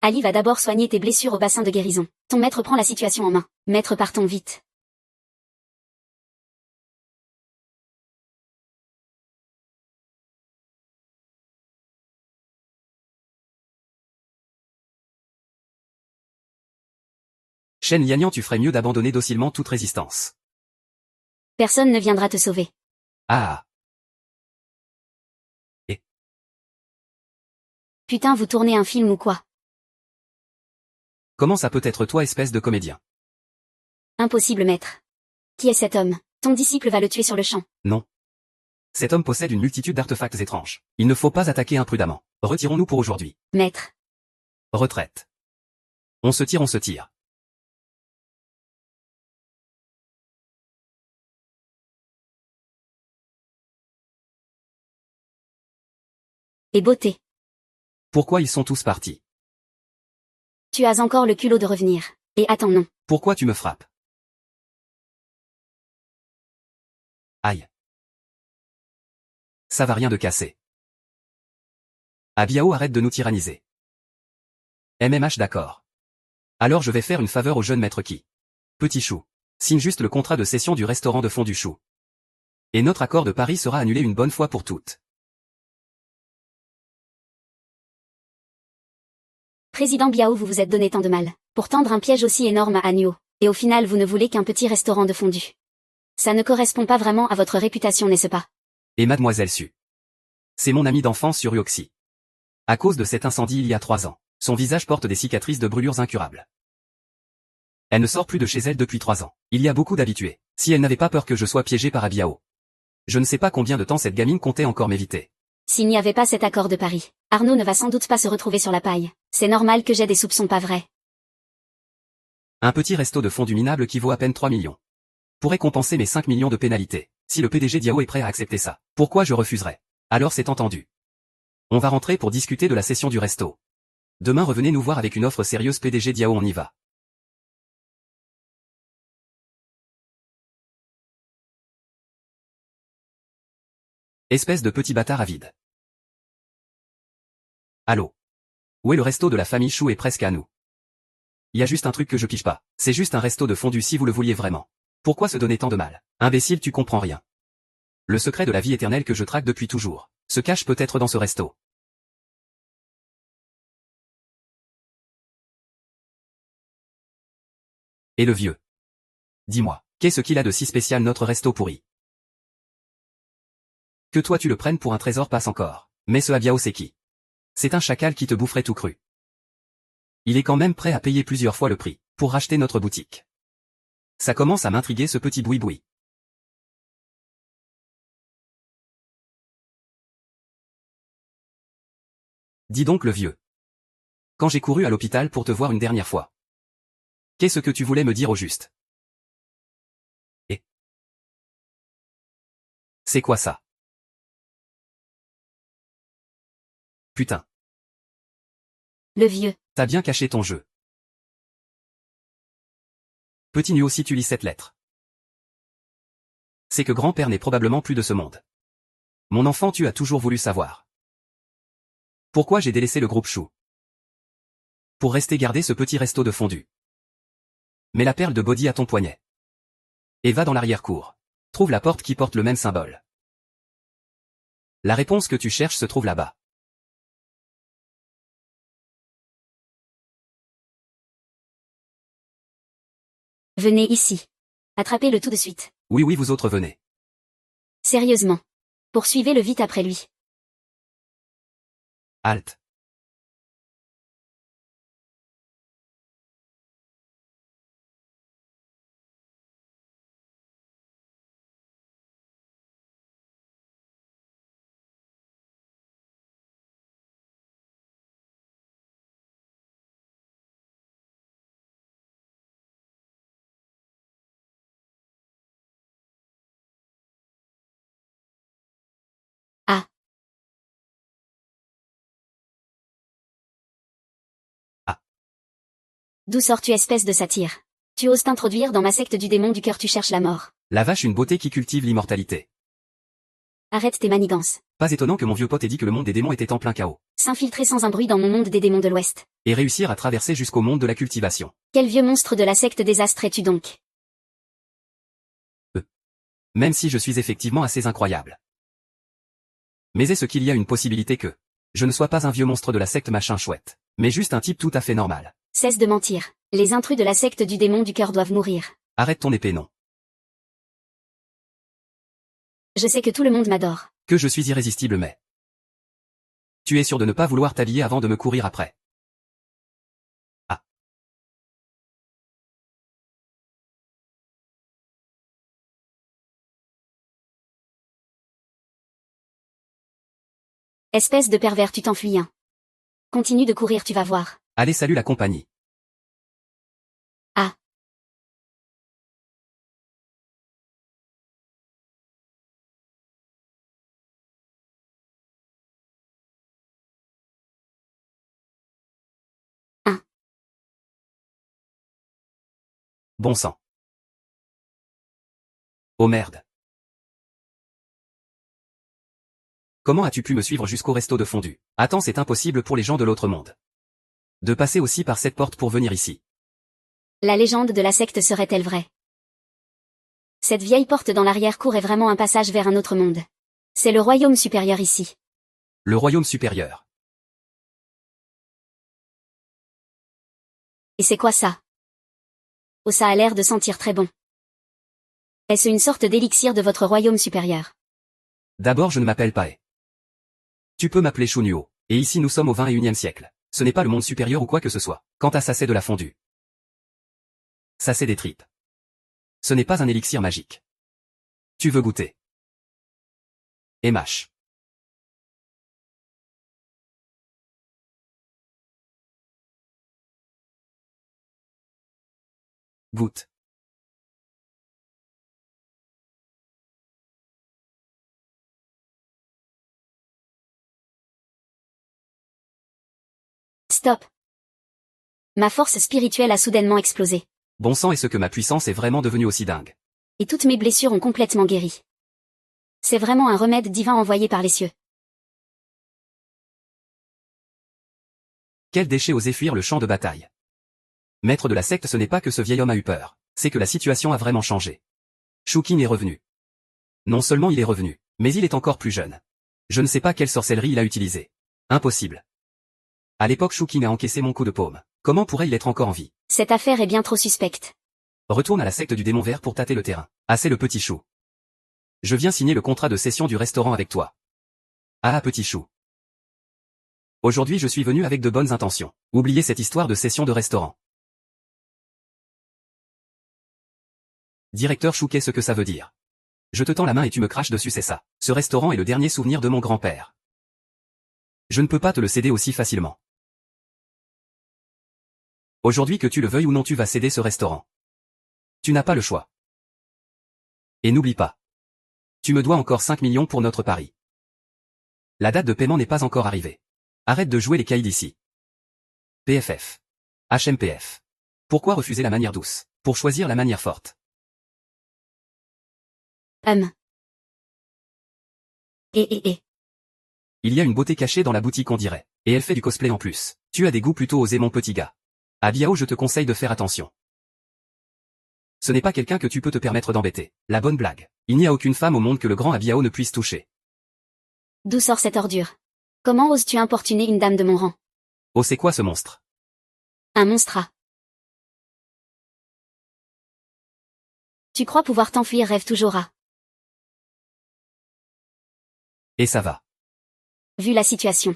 Ali va d'abord soigner tes blessures au bassin de guérison. Ton maître prend la situation en main. Maître, partons vite. Shen Lianyan, tu ferais mieux d'abandonner docilement toute résistance. Personne ne viendra te sauver. Ah. Et Putain, vous tournez un film ou quoi? comment ça peut être toi, espèce de comédien? Impossible, maître. Qui est cet homme? Ton disciple va le tuer sur le champ. Non. Cet homme possède une multitude d'artefacts étranges. Il ne faut pas attaquer imprudemment. Retirons-nous pour aujourd'hui. Maître. Retraite. On se tire, on se tire. Et beauté. Pourquoi ils sont tous partis? Tu as encore le culot de revenir. Et attends, non. Pourquoi tu me frappes? Aïe. Ça va, rien de casser. Ah, Biao, arrête de nous tyranniser. MMH, d'accord. Alors je vais faire une faveur au jeune maître qui. Petit Chou. Signe juste le contrat de cession du restaurant de fond du Chou. Et notre accord de Paris sera annulé une bonne fois pour toutes. Président Biao, vous vous êtes donné tant de mal. Pour tendre un piège aussi énorme à Agneau. Et au final vous ne voulez qu'un petit restaurant de fondu. Ça ne correspond pas vraiment à votre réputation, n'est-ce pas? Et mademoiselle Su. C'est mon ami d'enfance sur Uoxi. À cause de cet incendie il y a 3 ans, son visage porte des cicatrices de brûlures incurables. Elle ne sort plus de chez elle depuis 3 ans. Il y a beaucoup d'habitués. Si elle n'avait pas peur que je sois piégé par Abiao. Je ne sais pas combien de temps cette gamine comptait encore m'éviter. S'il n'y avait pas cet accord de Paris, Arnaud ne va sans doute pas se retrouver sur la paille. C'est normal que j'ai des soupçons pas vrais. Un petit resto de fondu minable qui vaut à peine 3 millions. Pourrait compenser mes 5 millions de pénalités. Si le PDG Diao est prêt à accepter ça, pourquoi je refuserais? Alors c'est entendu. On va rentrer pour discuter de la cession du resto. Demain revenez nous voir avec une offre sérieuse PDG Diao, on y va. Espèce de petit bâtard avide. Allô? Où est le resto de la famille Chou est presque à nous. Y a juste un truc que je pige pas. C'est juste un resto de fondu si vous le vouliez vraiment. Pourquoi se donner tant de mal? Imbécile, tu comprends rien. Le secret de la vie éternelle que je traque depuis toujours se cache peut-être dans ce resto. Et le vieux? Dis-moi, qu'est-ce qu'il a de si spécial notre resto pourri? Que toi tu le prennes pour un trésor passe encore. Mais ce Abiao c'est qui? C'est un chacal qui te boufferait tout cru. Il est quand même prêt à payer plusieurs fois le prix pour racheter notre boutique. Ça commence à m'intriguer ce petit boui-boui. Dis donc le vieux. Quand j'ai couru à l'hôpital pour te voir une dernière fois. Qu'est-ce que tu voulais me dire au juste? Et c'est quoi ça? Putain. Le vieux. T'as bien caché ton jeu. Petit nu aussi tu lis cette lettre. C'est que grand-père n'est probablement plus de ce monde. Mon enfant, tu as toujours voulu savoir. Pourquoi j'ai délaissé le groupe Chou? Pour rester garder ce petit resto de fondu. Mets la perle de body à ton poignet. Et va dans l'arrière-cour. Trouve la porte qui porte le même symbole. La réponse que tu cherches se trouve là-bas. Venez ici. Attrapez-le tout de suite. Oui, oui, vous autres venez. Sérieusement. Poursuivez-le vite après lui. Halte. Ah. Ah. D'où sors-tu, espèce de satire? Tu oses t'introduire dans ma secte du démon du cœur, tu cherches la mort. La vache, une beauté qui cultive l'immortalité. Arrête tes manigances. Pas étonnant que mon vieux pote ait dit que le monde des démons était en plein chaos. S'infiltrer sans un bruit dans mon monde des démons de l'Ouest. Et réussir à traverser jusqu'au monde de la cultivation. Quel vieux monstre de la secte désastre es-tu donc? Même si je suis effectivement assez incroyable. Mais est-ce qu'il y a une possibilité que je ne sois pas un vieux monstre de la secte machin chouette, mais juste un type tout à fait normal? Cesse de mentir. Les intrus de la secte du démon du cœur doivent mourir. Arrête ton épée non. Je sais que tout le monde m'adore. Que je suis irrésistible mais... Tu es sûr de ne pas vouloir t'habiller avant de me courir après. Ah. Espèce de pervers, tu t'enfuis hein. Continue de courir, tu vas voir. Allez, salut la compagnie. Ah. Ah. Bon sang. Oh merde. Comment as-tu pu me suivre jusqu'au resto de fondue? Attends, c'est impossible pour les gens de l'autre monde. De passer aussi par cette porte pour venir ici. La légende de la secte serait-elle vraie? Cette vieille porte dans l'arrière-cour est vraiment un passage vers un autre monde. C'est le royaume supérieur ici. Le royaume supérieur. Et c'est quoi ça? Oh, ça a l'air de sentir très bon. Est-ce une sorte d'élixir de votre royaume supérieur? D'abord, je ne m'appelle Pae. Tu peux m'appeler Shunyo. Et ici nous sommes au 21e siècle. Ce n'est pas le monde supérieur ou quoi que ce soit. Quant à ça, c'est de la fondue. Ça, c'est des tripes. Ce n'est pas un élixir magique. Tu veux goûter? Et mâche. Goûte. Stop. Ma force spirituelle a soudainement explosé. Bon sang, est-ce que ma puissance est vraiment devenue aussi dingue? Et toutes mes blessures ont complètement guéri. C'est vraiment un remède divin envoyé par les cieux. Quel déchet osait fuir le champ de bataille. Maître de la secte, ce n'est pas que ce vieil homme a eu peur. C'est que la situation a vraiment changé. Shukin est revenu. Non seulement il est revenu, mais il est encore plus jeune. Je ne sais pas quelle sorcellerie il a utilisée. Impossible. À l'époque, Shukin a encaissé mon coup de paume. Comment pourrait-il être encore en vie? Cette affaire est bien trop suspecte. Retourne à la secte du démon vert pour tâter le terrain. Assez le petit chou. Je viens signer le contrat de cession du restaurant avec toi. Ah petit chou. Aujourd'hui je suis venu avec de bonnes intentions. Oubliez cette histoire de cession de restaurant. Directeur Chou, qu'est-ce que ça veut dire? Je te tends la main et tu me craches dessus, c'est ça. Ce restaurant est le dernier souvenir de mon grand-père. Je ne peux pas te le céder aussi facilement. Aujourd'hui, que tu le veuilles ou non, tu vas céder ce restaurant. Tu n'as pas le choix. Et n'oublie pas. Tu me dois encore 5 millions pour notre pari. La date de paiement n'est pas encore arrivée. Arrête de jouer les caïds d'ici. PFF. HMPF. Pourquoi refuser la manière douce, pour choisir la manière forte? Et. Il y a une beauté cachée dans la boutique, on dirait. Et elle fait du cosplay en plus. Tu as des goûts plutôt osés, mon petit gars. À Biao, je te conseille de faire attention. Ce n'est pas quelqu'un que tu peux te permettre d'embêter. La bonne blague. Il n'y a aucune femme au monde que le grand Abiao ne puisse toucher. D'où sort cette ordure? Comment oses-tu importuner une dame de mon rang? Oh, c'est quoi ce monstre? Un monstre. Tu crois pouvoir t'enfuir, rêve toujours à. Et ça va. Vu la situation.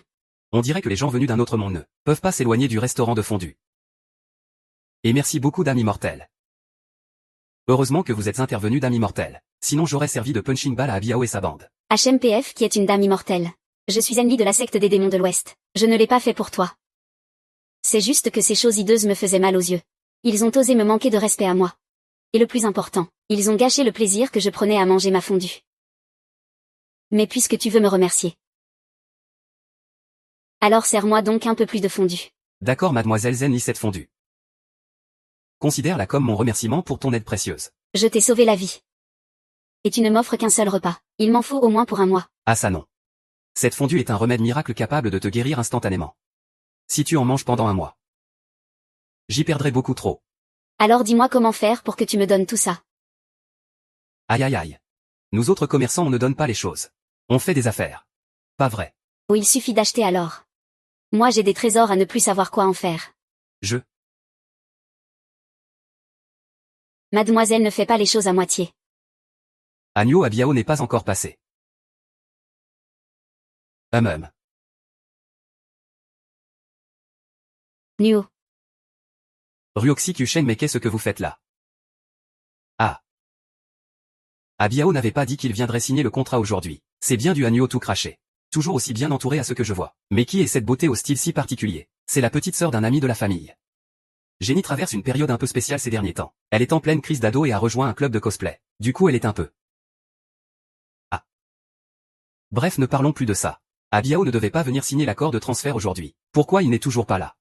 On dirait que les gens venus d'un autre monde ne peuvent pas s'éloigner du restaurant de fondue. Et merci beaucoup, Dame Immortelle. Heureusement que vous êtes intervenu, Dame Immortelle. Sinon j'aurais servi de punching ball à Abiao et sa bande. HMPF, qui est une dame immortelle. Je suis ennemi de la secte des démons de l'Ouest. Je ne l'ai pas fait pour toi. C'est juste que ces choses hideuses me faisaient mal aux yeux. Ils ont osé me manquer de respect à moi. Et le plus important, ils ont gâché le plaisir que je prenais à manger ma fondue. Mais puisque tu veux me remercier. Alors serre-moi donc un peu plus de fondue. D'accord, mademoiselle Zen, lis cette fondue. Considère-la comme mon remerciement pour ton aide précieuse. Je t'ai sauvé la vie. Et tu ne m'offres qu'un seul repas. Il m'en faut au moins pour un mois. Ah ça non. Cette fondue est un remède miracle capable de te guérir instantanément. Si tu en manges pendant un mois, j'y perdrai beaucoup trop. Alors dis-moi comment faire pour que tu me donnes tout ça. Aïe aïe aïe. Nous autres commerçants on ne donne pas les choses. On fait des affaires. Pas vrai. Ou il suffit d'acheter alors. Moi j'ai des trésors à ne plus savoir quoi en faire. Mademoiselle ne fait pas les choses à moitié. Agneau à Biao n'est pas encore passé. Hum. Nuo. Ryoxi Kushen mais qu'est-ce que vous faites là? Ah. Abiao n'avait pas dit qu'il viendrait signer le contrat aujourd'hui. C'est bien du agneau tout craché. Toujours aussi bien entouré à ce que je vois. Mais qui est cette beauté au style si particulier? C'est la petite sœur d'un ami de la famille. Jenny traverse une période un peu spéciale ces derniers temps. Elle est en pleine crise d'ado et a rejoint un club de cosplay. Du coup elle est un peu... Ah. Bref, ne parlons plus de ça. Abiao ne devait pas venir signer l'accord de transfert aujourd'hui. Pourquoi il n'est toujours pas là?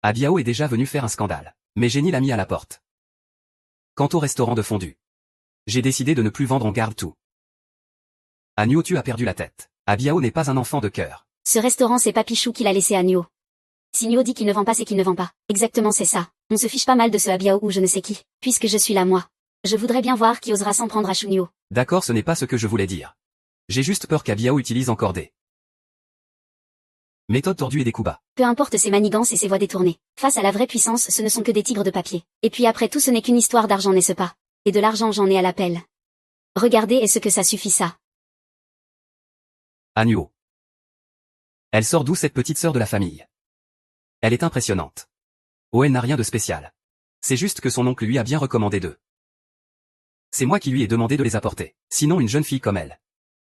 Abiao est déjà venu faire un scandale. Mais Jenny l'a mis à la porte. Quant au restaurant de fondue, j'ai décidé de ne plus vendre en garde tout. Agneau, tu as perdu la tête. Abiao n'est pas un enfant de cœur. Ce restaurant c'est Papichou qui l'a laissé à Nuo. Si Nuo dit qu'il ne vend pas c'est qu'il ne vend pas. Exactement c'est ça. On se fiche pas mal de ce Abiao ou je ne sais qui. Puisque je suis là moi. Je voudrais bien voir qui osera s'en prendre à Shunyo. D'accord, ce n'est pas ce que je voulais dire. J'ai juste peur qu'Abiao utilise encore des méthodes tordues et des coups bas. Peu importe ses manigances et ses voies détournées. Face à la vraie puissance ce ne sont que des tigres de papier. Et puis après tout ce n'est qu'une histoire d'argent n'est-ce pas? Et de l'argent j'en ai à l'appel. Regardez est-ce que ça suffit ça? Agneau. Elle sort d'où cette petite sœur de la famille? Elle est impressionnante. Oh, elle n'a rien de spécial. C'est juste que son oncle lui a bien recommandé d'eux. C'est moi qui lui ai demandé de les apporter. Sinon une jeune fille comme elle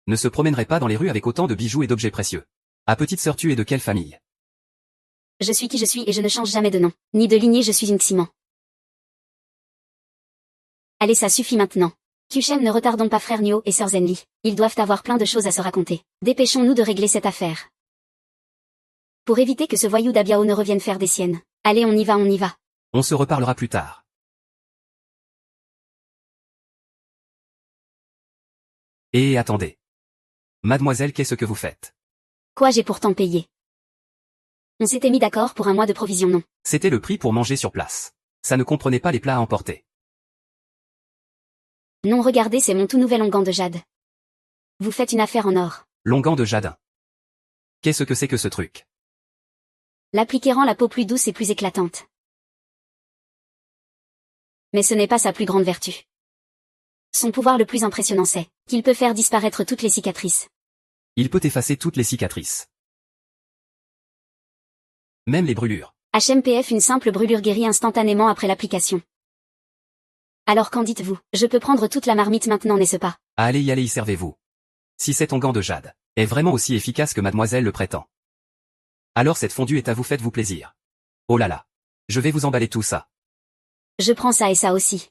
ne se promènerait pas dans les rues avec autant de bijoux et d'objets précieux. Ah petite sœur, tu es de quelle famille? Je suis qui je suis et je ne change jamais de nom. Ni de lignée, je suis une Ximan. Allez, ça suffit maintenant. Kushen, ne retardons pas frère Nuo et sœur Zenli. Ils doivent avoir plein de choses à se raconter. Dépêchons-nous de régler cette affaire. Pour éviter que ce voyou d'Abiao ne revienne faire des siennes. Allez, on y va, on y va. On se reparlera plus tard. Et attendez. Mademoiselle, qu'est-ce que vous faites? Quoi, j'ai pourtant payé. On s'était mis d'accord pour un mois de provision, non? C'était le prix pour manger sur place. Ça ne comprenait pas les plats à emporter. Non, regardez, c'est mon tout nouvel onguent de jade. Vous faites une affaire en or. L'onguent de jadin. Qu'est-ce que c'est que ce truc? L'appliquer rend la peau plus douce et plus éclatante. Mais ce n'est pas sa plus grande vertu. Son pouvoir le plus impressionnant c'est qu'il peut faire disparaître toutes les cicatrices. Il peut effacer toutes les cicatrices. Même les brûlures. HMPF, une simple brûlure guérit instantanément après l'application. Alors qu'en dites-vous? Je peux prendre toute la marmite maintenant, n'est-ce pas? Allez y servez-vous. Si cet onguent de jade est vraiment aussi efficace que mademoiselle le prétend, alors cette fondue est à vous, faites-vous plaisir. Oh là là. Je vais vous emballer tout ça. Je prends ça et ça aussi.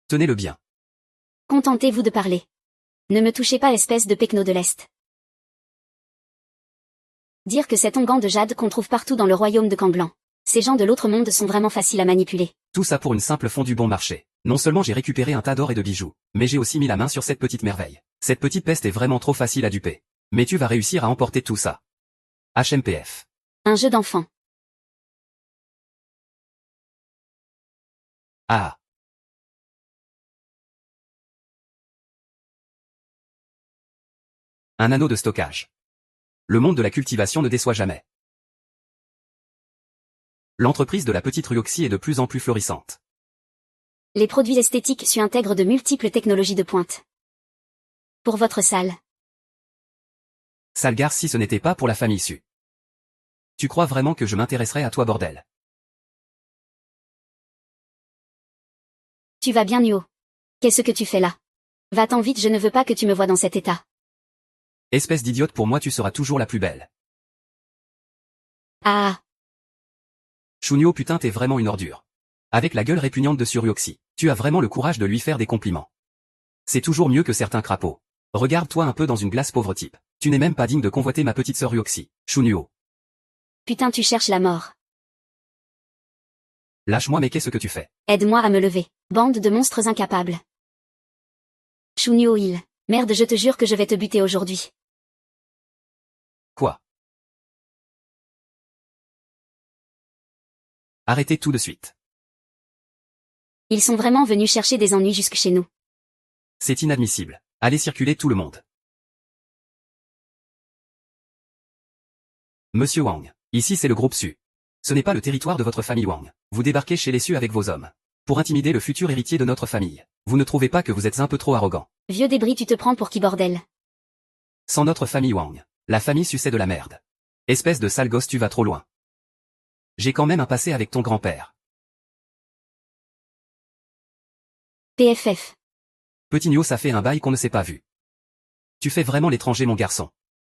Tenez-le bien. Contentez-vous de parler. Ne me touchez pas, espèce de pecno de l'Est. Dire que cet onguent de jade qu'on trouve partout dans le royaume de Camblanc. Ces gens de l'autre monde sont vraiment faciles à manipuler. Tout ça pour une simple fondue bon marché. Non seulement j'ai récupéré un tas d'or et de bijoux, mais j'ai aussi mis la main sur cette petite merveille. Cette petite peste est vraiment trop facile à duper. Mais tu vas réussir à emporter tout ça. HMPF. Un jeu d'enfant. Ah. Un anneau de stockage. Le monde de la cultivation ne déçoit jamais. L'entreprise de la petite Ryoxi est de plus en plus florissante. Les produits esthétiques s'y intègrent de multiples technologies de pointe. Pour votre salle. Salgar, si ce n'était pas pour la famille Su. Tu crois vraiment que je m'intéresserais à toi, bordel? Tu vas bien, Nuo. Qu'est-ce que tu fais là? Va-t'en vite, je ne veux pas que tu me vois dans cet état. Espèce d'idiote, pour moi tu seras toujours la plus belle. Ah. Shunyo, putain, t'es vraiment une ordure. Avec la gueule répugnante de Suryoxi, tu as vraiment le courage de lui faire des compliments. C'est toujours mieux que certains crapauds. Regarde-toi un peu dans une glace, pauvre type. Tu n'es même pas digne de convoiter ma petite sœur Ryoxi. Shunyo. Putain, tu cherches la mort. Lâche-moi, mais qu'est-ce que tu fais? Aide-moi à me lever. Bande de monstres incapables. Shunyo il. Merde, je te jure que je vais te buter aujourd'hui. Quoi? Arrêtez tout de suite. Ils sont vraiment venus chercher des ennuis jusque chez nous. C'est inadmissible. Allez circuler tout le monde. Monsieur Wang, ici c'est le groupe Su. Ce n'est pas le territoire de votre famille Wang. Vous débarquez chez les Su avec vos hommes. Pour intimider le futur héritier de notre famille. Vous ne trouvez pas que vous êtes un peu trop arrogant? Vieux débris, tu te prends pour qui, bordel? Sans notre famille Wang, la famille Su c'est de la merde. Espèce de sale gosse, tu vas trop loin. J'ai quand même un passé avec ton grand-père. PFF. Petit Nio, ça fait un bail qu'on ne s'est pas vu. Tu fais vraiment l'étranger, mon garçon.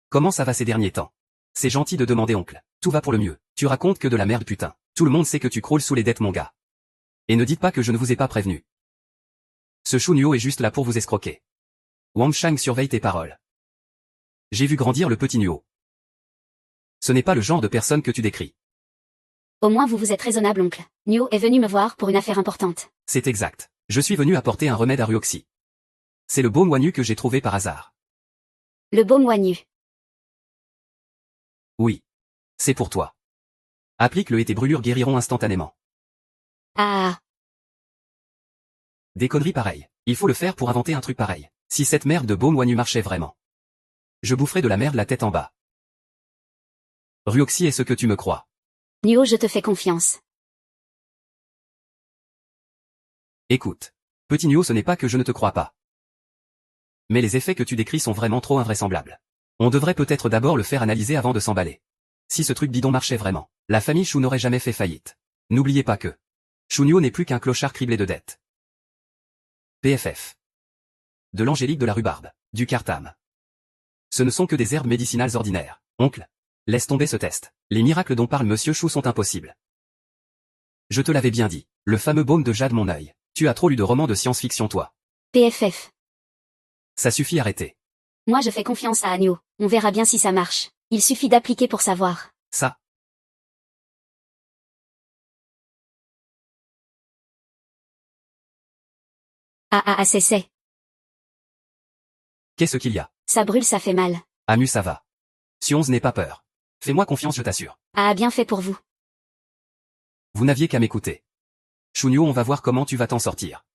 Comment ça va ces derniers temps? C'est gentil de demander, oncle. Tout va pour le mieux. Tu racontes que de la merde, putain. Tout le monde sait que tu croules sous les dettes, mon gars. Et ne dites pas que je ne vous ai pas prévenu. Ce Shunyo est juste là pour vous escroquer. Wang Shang, surveille tes paroles. J'ai vu grandir le petit Nio. Ce n'est pas le genre de personne que tu décris. Au moins vous êtes raisonnable, oncle. Nyo est venu me voir pour une affaire importante. C'est exact. Je suis venu apporter un remède à Ryoxy. C'est le baume Wanyu que j'ai trouvé par hasard. Le baume Wanyu. Oui. C'est pour toi. Applique-le et tes brûlures guériront instantanément. Ah. Des conneries pareilles. Il faut le faire pour inventer un truc pareil. Si cette merde de baume Wanyu marchait vraiment. Je boufferais de la merde la tête en bas. Ryoxy est ce que tu me crois. Nyo, je te fais confiance. Écoute. Petit Nio, ce n'est pas que je ne te crois pas. Mais les effets que tu décris sont vraiment trop invraisemblables. On devrait peut-être d'abord le faire analyser avant de s'emballer. Si ce truc bidon marchait vraiment, la famille Shu n'aurait jamais fait faillite. N'oubliez pas que Shunyo n'est plus qu'un clochard criblé de dettes. PFF. De l'angélique de la rhubarbe, du cartame. Ce ne sont que des herbes médicinales ordinaires. Oncle, laisse tomber ce test. Les miracles dont parle Monsieur Shu sont impossibles. Je te l'avais bien dit, le fameux baume de jade mon œil. Tu as trop lu de romans de science-fiction toi. PFF. Ça suffit, arrêtez. Moi je fais confiance à Nyo. On verra bien si ça marche. Il suffit d'appliquer pour savoir. Ça. C'est. Qu'est-ce qu'il y a? Ça brûle, ça fait mal. Amu, ça va. Sionz, n'aie pas peur. Fais-moi confiance, je t'assure. Ah, bien fait pour vous. Vous n'aviez qu'à m'écouter. Shunyo, on va voir comment tu vas t'en sortir.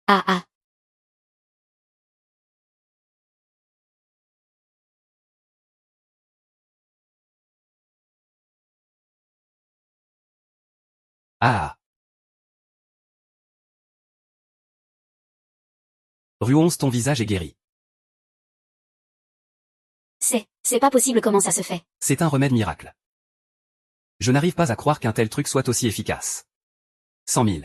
Ah. Ah. Ruonce, ton visage est guéri. C'est pas possible, comment ça se fait? C'est un remède miracle. Je n'arrive pas à croire qu'un tel truc soit aussi efficace. 100 000.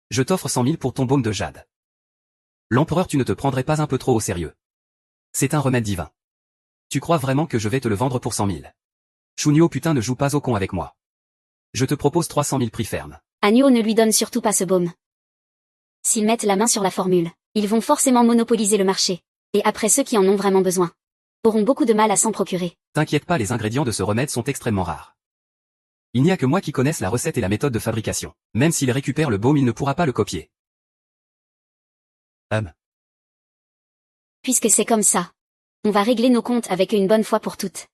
Je t'offre 100 000 pour ton baume de jade. L'empereur, tu ne te prendrais pas un peu trop au sérieux. C'est un remède divin. Tu crois vraiment que je vais te le vendre pour 100 000? Shunyo, putain, ne joue pas au con avec moi. Je te propose 300 000 prix ferme. Nyo, ne lui donne surtout pas ce baume. S'ils mettent la main sur la formule, ils vont forcément monopoliser le marché. Et après, ceux qui en ont vraiment besoin auront beaucoup de mal à s'en procurer. T'inquiète pas, les ingrédients de ce remède sont extrêmement rares. Il n'y a que moi qui connaisse la recette et la méthode de fabrication. Même s'il récupère le baume, il ne pourra pas le copier. Puisque c'est comme ça, on va régler nos comptes avec eux une bonne fois pour toutes.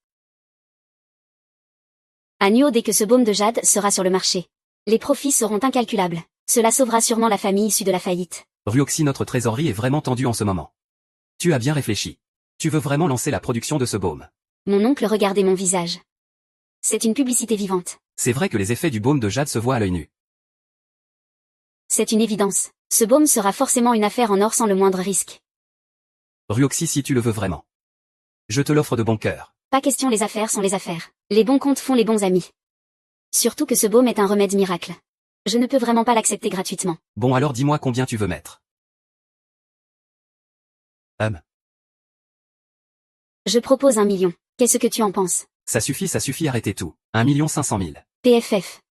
Nyo, dès que ce baume de jade sera sur le marché, les profits seront incalculables. Cela sauvera sûrement la famille issue de la faillite. Ryoxy, notre trésorerie est vraiment tendue en ce moment. Tu as bien réfléchi. Tu veux vraiment lancer la production de ce baume. Mon oncle, regardez mon visage. C'est une publicité vivante. C'est vrai que les effets du baume de jade se voient à l'œil nu. C'est une évidence. Ce baume sera forcément une affaire en or sans le moindre risque. Ryoxy, si tu le veux vraiment. Je te l'offre de bon cœur. Pas question, les affaires sont les affaires. Les bons comptes font les bons amis. Surtout que ce baume est un remède miracle. Je ne peux vraiment pas l'accepter gratuitement. Bon, alors dis-moi combien tu veux mettre. Je propose 1 million. Qu'est-ce que tu en penses? Ça suffit, arrêtez tout. 1 500 000. PFF.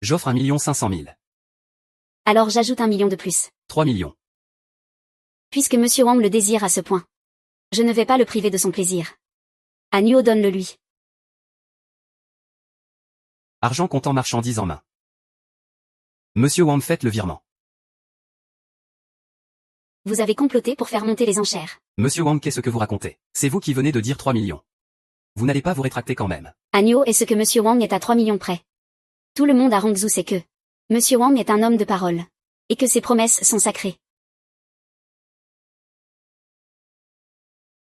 J'offre 1 500 000. Alors j'ajoute 1 million de plus. 3 millions. Puisque Monsieur Wang le désire à ce point, je ne vais pas le priver de son plaisir. Nyo, donne-le lui. Argent comptant marchandises en main. Monsieur Wang, faites le virement. Vous avez comploté pour faire monter les enchères. Monsieur Wang, qu'est-ce que vous racontez? C'est vous qui venez de dire 3 millions. Vous n'allez pas vous rétracter quand même. Agneau est ce que Monsieur Wang est à 3 millions près. Tout le monde à Rongzhou sait que Monsieur Wang est un homme de parole. Et que ses promesses sont sacrées.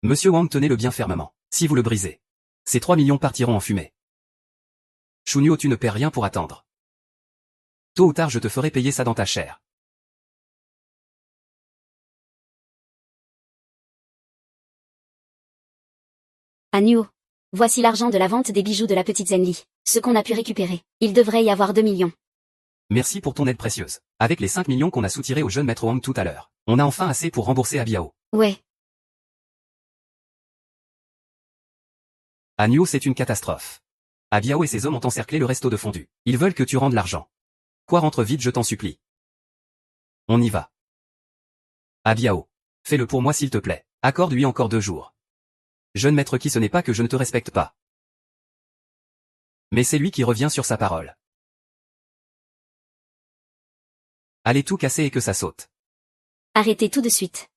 Monsieur Wang, tenez-le bien fermement. Si vous le brisez, ces 3 millions partiront en fumée. Shunyo, tu ne perds rien pour attendre. Tôt ou tard je te ferai payer ça dans ta chair. Agneau. Voici l'argent de la vente des bijoux de la petite Zenli. Ce qu'on a pu récupérer. Il devrait y avoir 2 millions. Merci pour ton aide précieuse. Avec les 5 millions qu'on a soutirés au jeune maître Wang tout à l'heure, on a enfin assez pour rembourser à Biao. Ouais. À Niu, c'est une catastrophe. Abiao et ses hommes ont encerclé le resto de fondu. Ils veulent que tu rendes l'argent. Quoi, rentre vite, je t'en supplie. On y va. Abiao. Fais-le pour moi s'il te plaît. Accorde-lui encore 2 jours. Jeune maître, qui ce n'est pas que je ne te respecte pas. Mais c'est lui qui revient sur sa parole. Allez tout casser et que ça saute. Arrêtez tout de suite.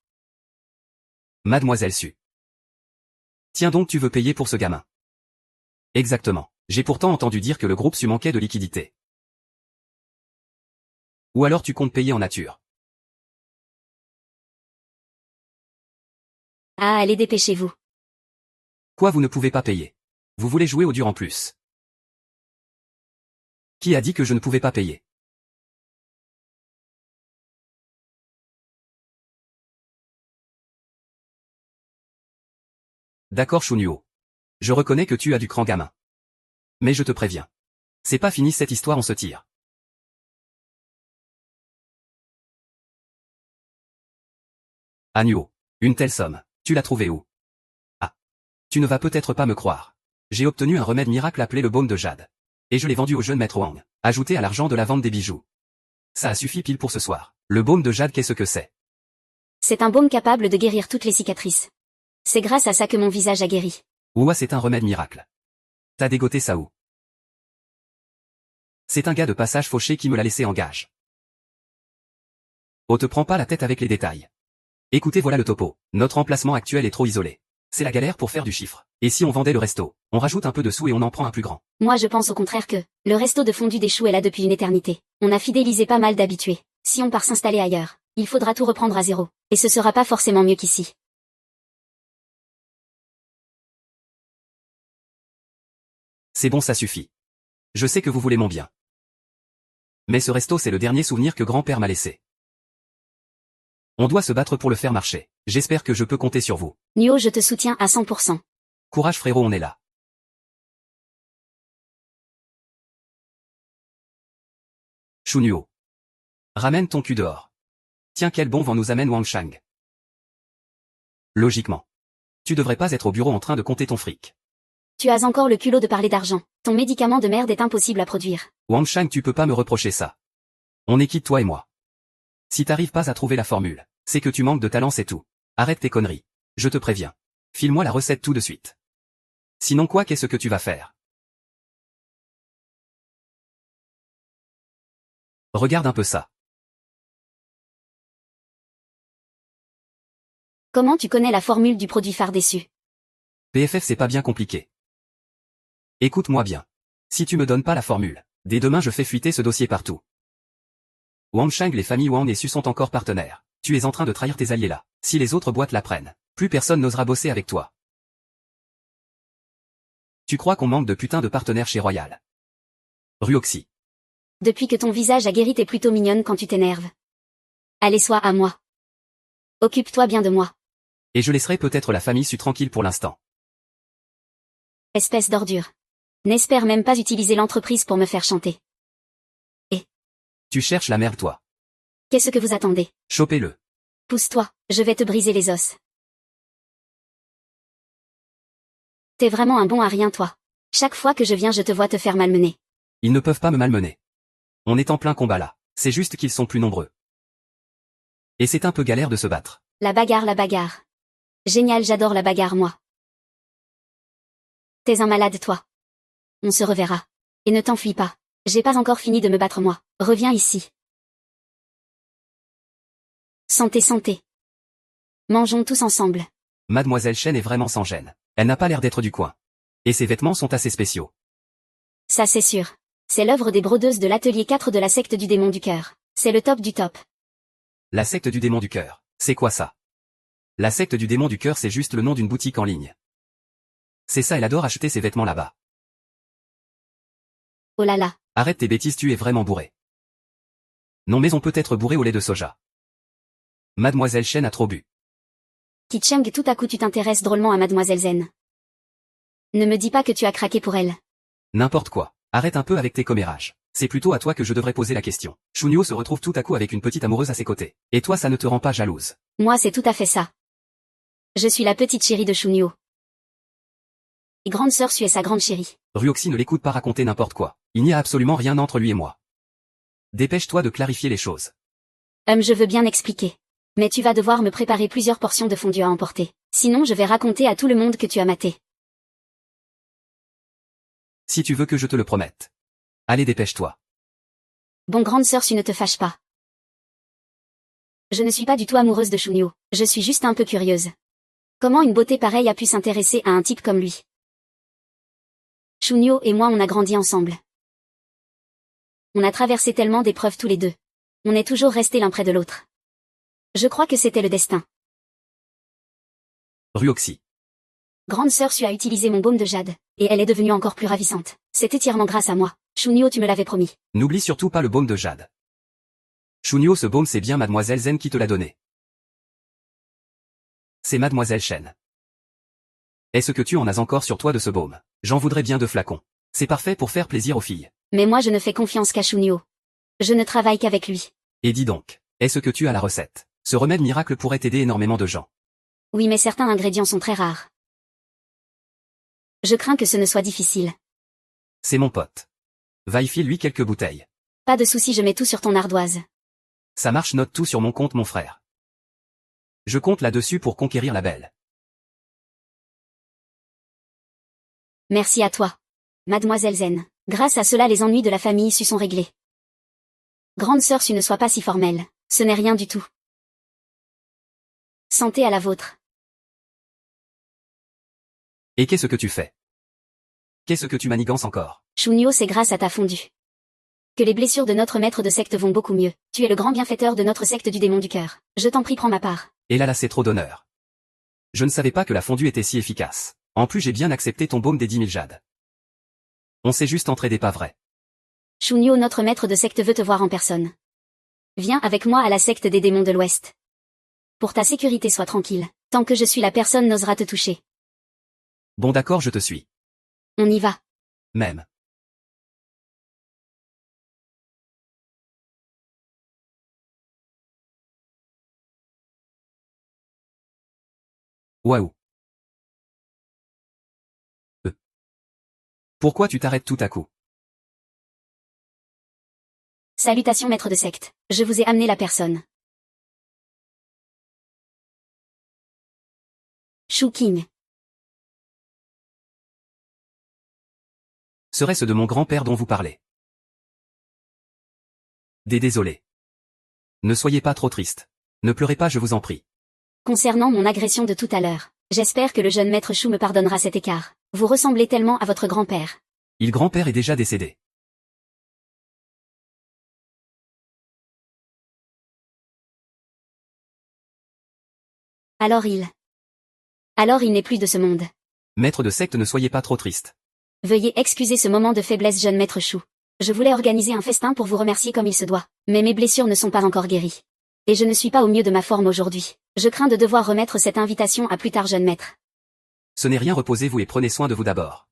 Mademoiselle Su. Tiens donc, tu veux payer pour ce gamin. Exactement. J'ai pourtant entendu dire que le groupe Su manquait de liquidité. Ou alors tu comptes payer en nature. Ah, allez, dépêchez-vous. Quoi, vous ne pouvez pas payer? Vous voulez jouer au dur en plus? Qui a dit que je ne pouvais pas payer? D'accord, Shunyo. Je reconnais que tu as du cran, gamin. Mais je te préviens. C'est pas fini cette histoire, on se tire. Agneau. Une telle somme, tu l'as trouvée où? Ah. Tu ne vas peut-être pas me croire. J'ai obtenu un remède miracle appelé le baume de jade. Et je l'ai vendu au jeune maître Wang, ajouté à l'argent de la vente des bijoux. Ça a suffi pile pour ce soir. Le baume de jade, qu'est-ce que c'est? C'est un baume capable de guérir toutes les cicatrices. C'est grâce à ça que mon visage a guéri. Ouah, c'est un remède miracle. T'as dégoté ça où? C'est un gars de passage fauché qui me l'a laissé en gage. Oh, te prends pas la tête avec les détails. Écoutez, voilà le topo. Notre emplacement actuel est trop isolé. C'est la galère pour faire du chiffre. Et si on vendait le resto, on rajoute un peu de sous et on en prend un plus grand. Moi je pense au contraire que le resto de fondu des choux est là depuis une éternité. On a fidélisé pas mal d'habitués. Si on part s'installer ailleurs, il faudra tout reprendre à zéro. Et ce sera pas forcément mieux qu'ici. C'est bon, ça suffit. Je sais que vous voulez mon bien. Mais ce resto, c'est le dernier souvenir que grand-père m'a laissé. On doit se battre pour le faire marcher. J'espère que je peux compter sur vous. Nio, je te soutiens à 100%. Courage frérot, on est là. Shunyo. Ramène ton cul dehors. Tiens, quel bon vent nous amène Wang Shang. Logiquement. Tu devrais pas être au bureau en train de compter ton fric. Tu as encore le culot de parler d'argent. Ton médicament de merde est impossible à produire. Wang Shang, tu peux pas me reprocher ça. On est quitte, toi et moi. Si t'arrives pas à trouver la formule, c'est que tu manques de talent, c'est tout. Arrête tes conneries. Je te préviens. File-moi la recette tout de suite. Sinon quoi, qu'est-ce que tu vas faire? Regarde un peu ça. Comment tu connais la formule du produit phare déçu? PFF, c'est pas bien compliqué. Écoute-moi bien. Si tu me donnes pas la formule, dès demain je fais fuiter ce dossier partout. Wang Shang, les familles Wang et Su sont encore partenaires. Tu es en train de trahir tes alliés là. Si les autres boîtes l'apprennent, plus personne n'osera bosser avec toi. Tu crois qu'on manque de putain de partenaires chez Royal? Ruoxy. Depuis que ton visage a guéri, t'es plutôt mignonne quand tu t'énerves. Allez, sois à moi. Occupe-toi bien de moi. Et je laisserai peut-être la famille Su tranquille pour l'instant. Espèce d'ordure. N'espère même pas utiliser l'entreprise pour me faire chanter. Tu cherches la merde, toi. Qu'est-ce que vous attendez? Chopez-le. Pousse-toi, je vais te briser les os. T'es vraiment un bon à rien, toi. Chaque fois que je viens, je te vois te faire malmener. Ils ne peuvent pas me malmener. On est en plein combat là. C'est juste qu'ils sont plus nombreux. Et c'est un peu galère de se battre. La bagarre, la bagarre. Génial, j'adore la bagarre, moi. T'es un malade, toi. On se reverra. Et ne t'enfuis pas. J'ai pas encore fini de me battre moi. Reviens ici. Santé, santé. Mangeons tous ensemble. Mademoiselle Chen est vraiment sans gêne. Elle n'a pas l'air d'être du coin. Et ses vêtements sont assez spéciaux. Ça c'est sûr. C'est l'œuvre des brodeuses de l'atelier 4 de la secte du démon du cœur. C'est le top du top. La secte du démon du cœur. C'est quoi ça? La secte du démon du cœur, c'est juste le nom d'une boutique en ligne. C'est ça, elle adore acheter ses vêtements là-bas. Oh là là. Arrête tes bêtises, tu es vraiment bourré. Non mais on peut être bourré au lait de soja. Mademoiselle Chen a trop bu. Kicheng, tout à coup tu t'intéresses drôlement à Mademoiselle Zen. Ne me dis pas que tu as craqué pour elle. N'importe quoi. Arrête un peu avec tes commérages. C'est plutôt à toi que je devrais poser la question. Shunyo se retrouve tout à coup avec une petite amoureuse à ses côtés. Et toi, ça ne te rend pas jalouse? Moi c'est tout à fait ça. Je suis la petite chérie de Shunyo. Et grande sœur Su est sa grande chérie. Ryoxy ne l'écoute pas raconter n'importe quoi. Il n'y a absolument rien entre lui et moi. Dépêche-toi de clarifier les choses. Je veux bien expliquer. Mais tu vas devoir me préparer plusieurs portions de fondue à emporter. Sinon je vais raconter à tout le monde que tu as maté. Si tu veux que je te le promette. Allez, dépêche-toi. Bon, grande sœur Su, ne te fâche pas. Je ne suis pas du tout amoureuse de Shunyo. Je suis juste un peu curieuse. Comment une beauté pareille a pu s'intéresser à un type comme lui? Shunyo et moi on a grandi ensemble. On a traversé tellement d'épreuves tous les deux. On est toujours restés l'un près de l'autre. Je crois que c'était le destin. Ryoxy. Grande sœur Su a utilisé mon baume de jade, et elle est devenue encore plus ravissante. C'est entièrement grâce à moi. Shunyo, tu me l'avais promis. N'oublie surtout pas le baume de jade. Shunyo, ce baume, c'est bien Mademoiselle Zen qui te l'a donné. C'est Mademoiselle Chen. Est-ce que tu en as encore sur toi de ce baume? J'en voudrais bien 2 flacons. C'est parfait pour faire plaisir aux filles. Mais moi je ne fais confiance qu'à Shunyo. Je ne travaille qu'avec lui. Et dis donc, est-ce que tu as la recette? Ce remède miracle pourrait aider énormément de gens. Oui, mais certains ingrédients sont très rares. Je crains que ce ne soit difficile. C'est mon pote. Va y file-lui quelques bouteilles. Pas de souci, je mets tout sur ton ardoise. Ça marche, note tout sur mon compte, mon frère. Je compte là-dessus pour conquérir la belle. Merci à toi. Mademoiselle Zen. Grâce à cela les ennuis de la famille Su sont réglés. Grande sœur Su, ne sois pas si formelle. Ce n'est rien du tout. Santé à la vôtre. Et qu'est-ce que tu fais? Qu'est-ce que tu manigances encore? Shunyo, c'est grâce à ta fondue que les blessures de notre maître de secte vont beaucoup mieux. Tu es le grand bienfaiteur de notre secte du démon du cœur. Je t'en prie, prends ma part. Et là c'est trop d'honneur. Je ne savais pas que la fondue était si efficace. En plus j'ai bien accepté ton baume des 10 000 jades. On s'est juste entraidé, pas vrai? Shunyo, notre maître de secte veut te voir en personne. Viens avec moi à la secte des démons de l'Ouest. Pour ta sécurité, sois tranquille. Tant que je suis là, personne n'osera te toucher. Bon d'accord, je te suis. On y va. Même. Waouh. Pourquoi tu t'arrêtes tout à coup? Salutations maître de secte. Je vous ai amené la personne. Shu King. Serait-ce de mon grand-père dont vous parlez? Désolé. Ne soyez pas trop triste. Ne pleurez pas, je vous en prie. Concernant mon agression de tout à l'heure, j'espère que le jeune maître Shu me pardonnera cet écart. Vous ressemblez tellement à votre grand-père. Il grand-père est déjà décédé. Alors il n'est plus de ce monde. Maître de secte, ne soyez pas trop triste. Veuillez excuser ce moment de faiblesse, jeune maître Shu. Je voulais organiser un festin pour vous remercier comme il se doit, mais mes blessures ne sont pas encore guéries. Et je ne suis pas au mieux de ma forme aujourd'hui. Je crains de devoir remettre cette invitation à plus tard, jeune maître. Ce n'est rien, reposez-vous et prenez soin de vous d'abord.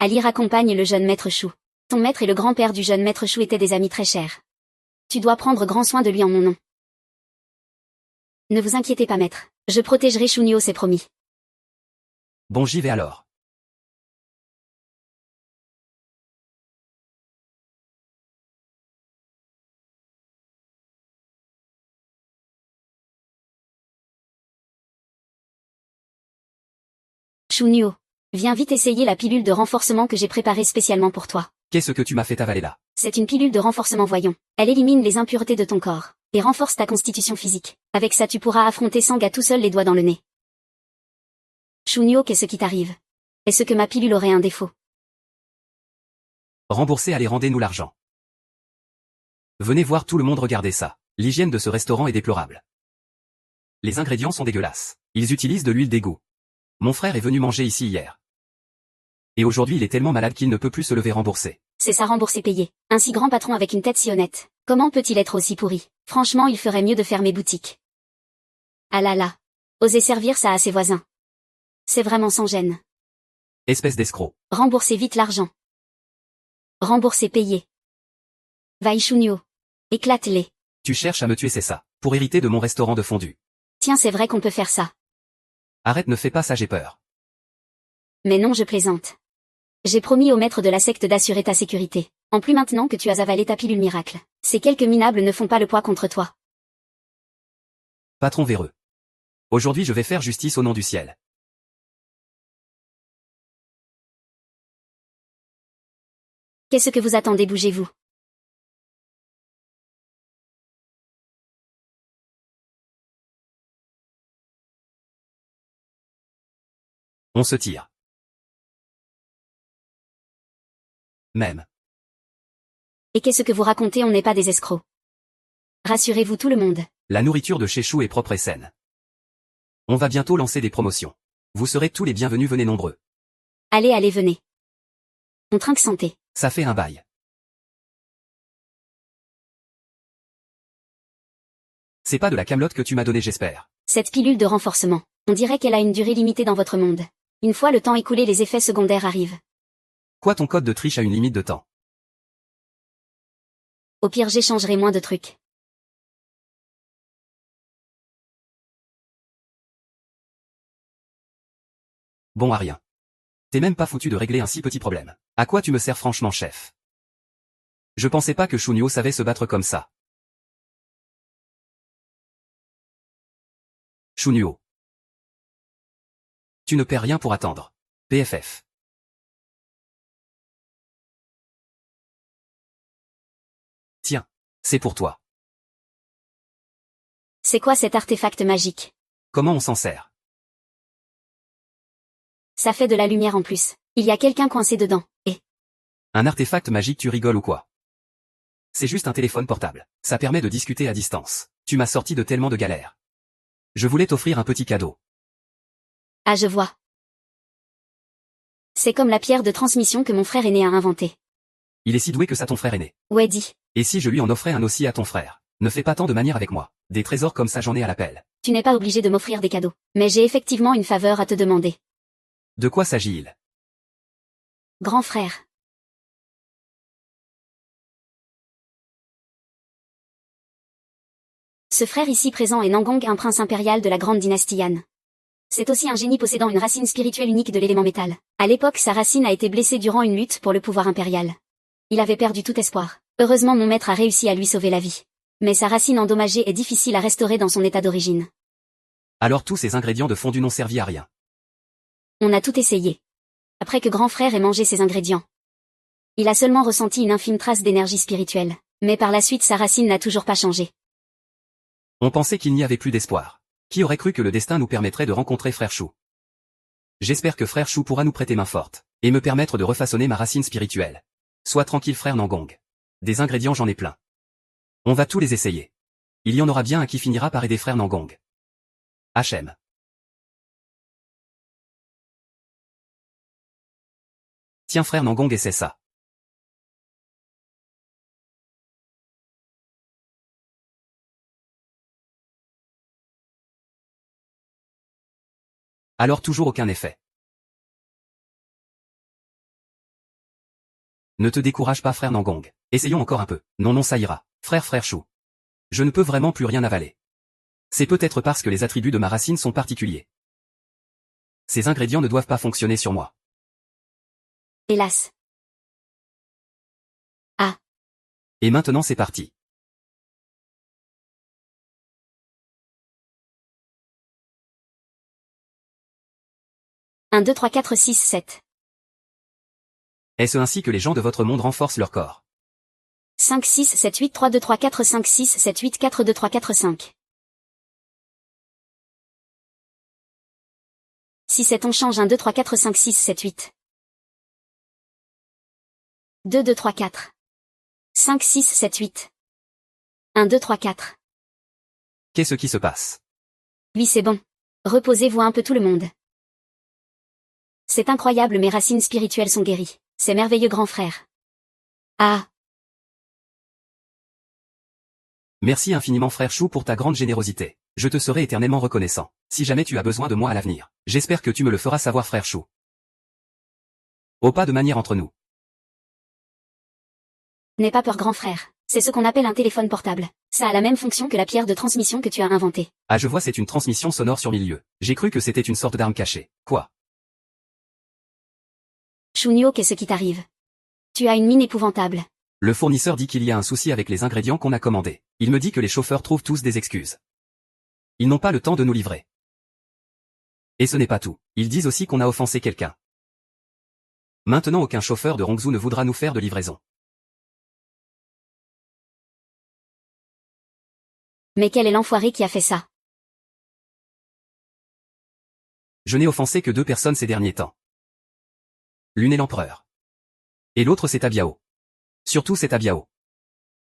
Ali raccompagne le jeune maître Shu. Ton maître et le grand-père du jeune maître Shu étaient des amis très chers. Tu dois prendre grand soin de lui en mon nom. Ne vous inquiétez pas, maître. Je protégerai Shunyo, c'est promis. Bon, j'y vais alors. Shunyo. Viens vite essayer la pilule de renforcement que j'ai préparée spécialement pour toi. Qu'est-ce que tu m'as fait avaler là? C'est une pilule de renforcement voyons. Elle élimine les impuretés de ton corps et renforce ta constitution physique. Avec ça tu pourras affronter Sangha tout seul les doigts dans le nez. Shunyo, qu'est-ce qui t'arrive? Est-ce que ma pilule aurait un défaut? Remboursez, allez, rendez-nous l'argent. Venez voir tout le monde regarder ça. L'hygiène de ce restaurant est déplorable. Les ingrédients sont dégueulasses. Ils utilisent de l'huile d'égout. Mon frère est venu manger ici hier. Et aujourd'hui il est tellement malade qu'il ne peut plus se lever. Rembourser. C'est ça, rembourser, payer. Un si grand patron avec une tête si honnête. Comment peut-il être aussi pourri? Franchement, il ferait mieux de fermer boutique. Ah là là. Oser servir ça à ses voisins. C'est vraiment sans gêne. Espèce d'escroc. Remboursez vite l'argent. Remboursez, payer. Vai Shunyo. Éclate-les. Tu cherches à me tuer, c'est ça. Pour hériter de mon restaurant de fondue. Tiens, c'est vrai qu'on peut faire ça. Arrête, ne fais pas ça, j'ai peur. Mais non, je plaisante. J'ai promis au maître de la secte d'assurer ta sécurité. En plus maintenant que tu as avalé ta pilule miracle. Ces quelques minables ne font pas le poids contre toi. Patron véreux. Aujourd'hui je vais faire justice au nom du ciel. Qu'est-ce que vous attendez, bougez-vous. On se tire. Même. Et qu'est-ce que vous racontez, on n'est pas des escrocs. Rassurez-vous tout le monde. La nourriture de chez Chou est propre et saine. On va bientôt lancer des promotions. Vous serez tous les bienvenus, venez nombreux. Allez, allez, venez. On trinque santé. Ça fait un bail. C'est pas de la camelote que tu m'as donnée, j'espère. Cette pilule de renforcement, on dirait qu'elle a une durée limitée dans votre monde. Une fois le temps écoulé, les effets secondaires arrivent. Quoi, ton code de triche a une limite de temps? Au pire, j'échangerai moins de trucs. Bon à rien. T'es même pas foutu de régler un si petit problème. À quoi tu me sers franchement, chef? Je pensais pas que Shunyo savait se battre comme ça. Shunyo. Tu ne perds rien pour attendre. PFF. Tiens, c'est pour toi. C'est quoi cet artefact magique? Comment on s'en sert? Ça fait de la lumière en plus. Il y a quelqu'un coincé dedans, et... Un artefact magique, tu rigoles ou quoi? C'est juste un téléphone portable. Ça permet de discuter à distance. Tu m'as sorti de tellement de galères. Je voulais t'offrir un petit cadeau. Ah, je vois. C'est comme la pierre de transmission que mon frère aîné a inventée. Il est si doué que ça, ton frère aîné. Ouais, dis. Et si je lui en offrais un aussi à ton frère? Ne fais pas tant de manières avec moi. Des trésors comme ça, j'en ai à l'appel. Tu n'es pas obligé de m'offrir des cadeaux. Mais j'ai effectivement une faveur à te demander. De quoi s'agit-il? Grand frère. Ce frère ici présent est Nangong, un prince impérial de la grande dynastie Han. C'est aussi un génie possédant une racine spirituelle unique de l'élément métal. À l'époque, sa racine a été blessée durant une lutte pour le pouvoir impérial. Il avait perdu tout espoir. Heureusement, mon maître a réussi à lui sauver la vie. Mais sa racine endommagée est difficile à restaurer dans son état d'origine. Alors tous ces ingrédients de fondue n'ont servi à rien. On a tout essayé. Après que grand frère ait mangé ces ingrédients, il a seulement ressenti une infime trace d'énergie spirituelle. Mais par la suite, sa racine n'a toujours pas changé. On pensait qu'il n'y avait plus d'espoir. Qui aurait cru que le destin nous permettrait de rencontrer frère Chou? J'espère que frère Chou pourra nous prêter main forte, et me permettre de refaçonner ma racine spirituelle. Sois tranquille, frère Nangong. Des ingrédients, j'en ai plein. On va tous les essayer. Il y en aura bien un qui finira par aider frère Nangong. HM. Tiens, frère Nangong, essaie ça. Alors toujours aucun effet. Ne te décourage pas, frère Nangong. Essayons encore un peu. Non, non, ça ira. Frère Chou. Je ne peux vraiment plus rien avaler. C'est peut-être parce que les attributs de ma racine sont particuliers. Ces ingrédients ne doivent pas fonctionner sur moi. Hélas. Ah. Et maintenant c'est parti. 1, 2, 3, 4, 6, 7. Est-ce ainsi que les gens de votre monde renforcent leur corps? 5, 6, 7, 8, 3, 2, 3, 4, 5, 6, 7, 8, 4, 2, 3, 4, 5. Si 7 on change 1, 2, 3, 4, 5, 6, 7, 8. 2, 2, 3, 4. 5, 6, 7, 8. 1, 2, 3, 4. Qu'est-ce qui se passe? Oui, c'est bon. Reposez-vous un peu tout le monde. C'est incroyable, mes racines spirituelles sont guéries. C'est merveilleux, grand frère. Ah. Merci infiniment frère Chou pour ta grande générosité. Je te serai éternellement reconnaissant. Si jamais tu as besoin de moi à l'avenir, j'espère que tu me le feras savoir frère Chou. Oh, pas de manière entre nous. N'aie pas peur, grand frère. C'est ce qu'on appelle un téléphone portable. Ça a la même fonction que la pierre de transmission que tu as inventée. Ah, je vois, c'est une transmission sonore sur milieu. J'ai cru que c'était une sorte d'arme cachée. Quoi? Shunyo, qu'est-ce qui t'arrive? Tu as une mine épouvantable. Le fournisseur dit qu'il y a un souci avec les ingrédients qu'on a commandés. Il me dit que les chauffeurs trouvent tous des excuses. Ils n'ont pas le temps de nous livrer. Et ce n'est pas tout. Ils disent aussi qu'on a offensé quelqu'un. Maintenant aucun chauffeur de Rongzhou ne voudra nous faire de livraison. Mais quel est l'enfoiré qui a fait ça? Je n'ai offensé que 2 personnes ces derniers temps. L'une est l'empereur. Et l'autre c'est Tabiao. Surtout c'est Tabiao.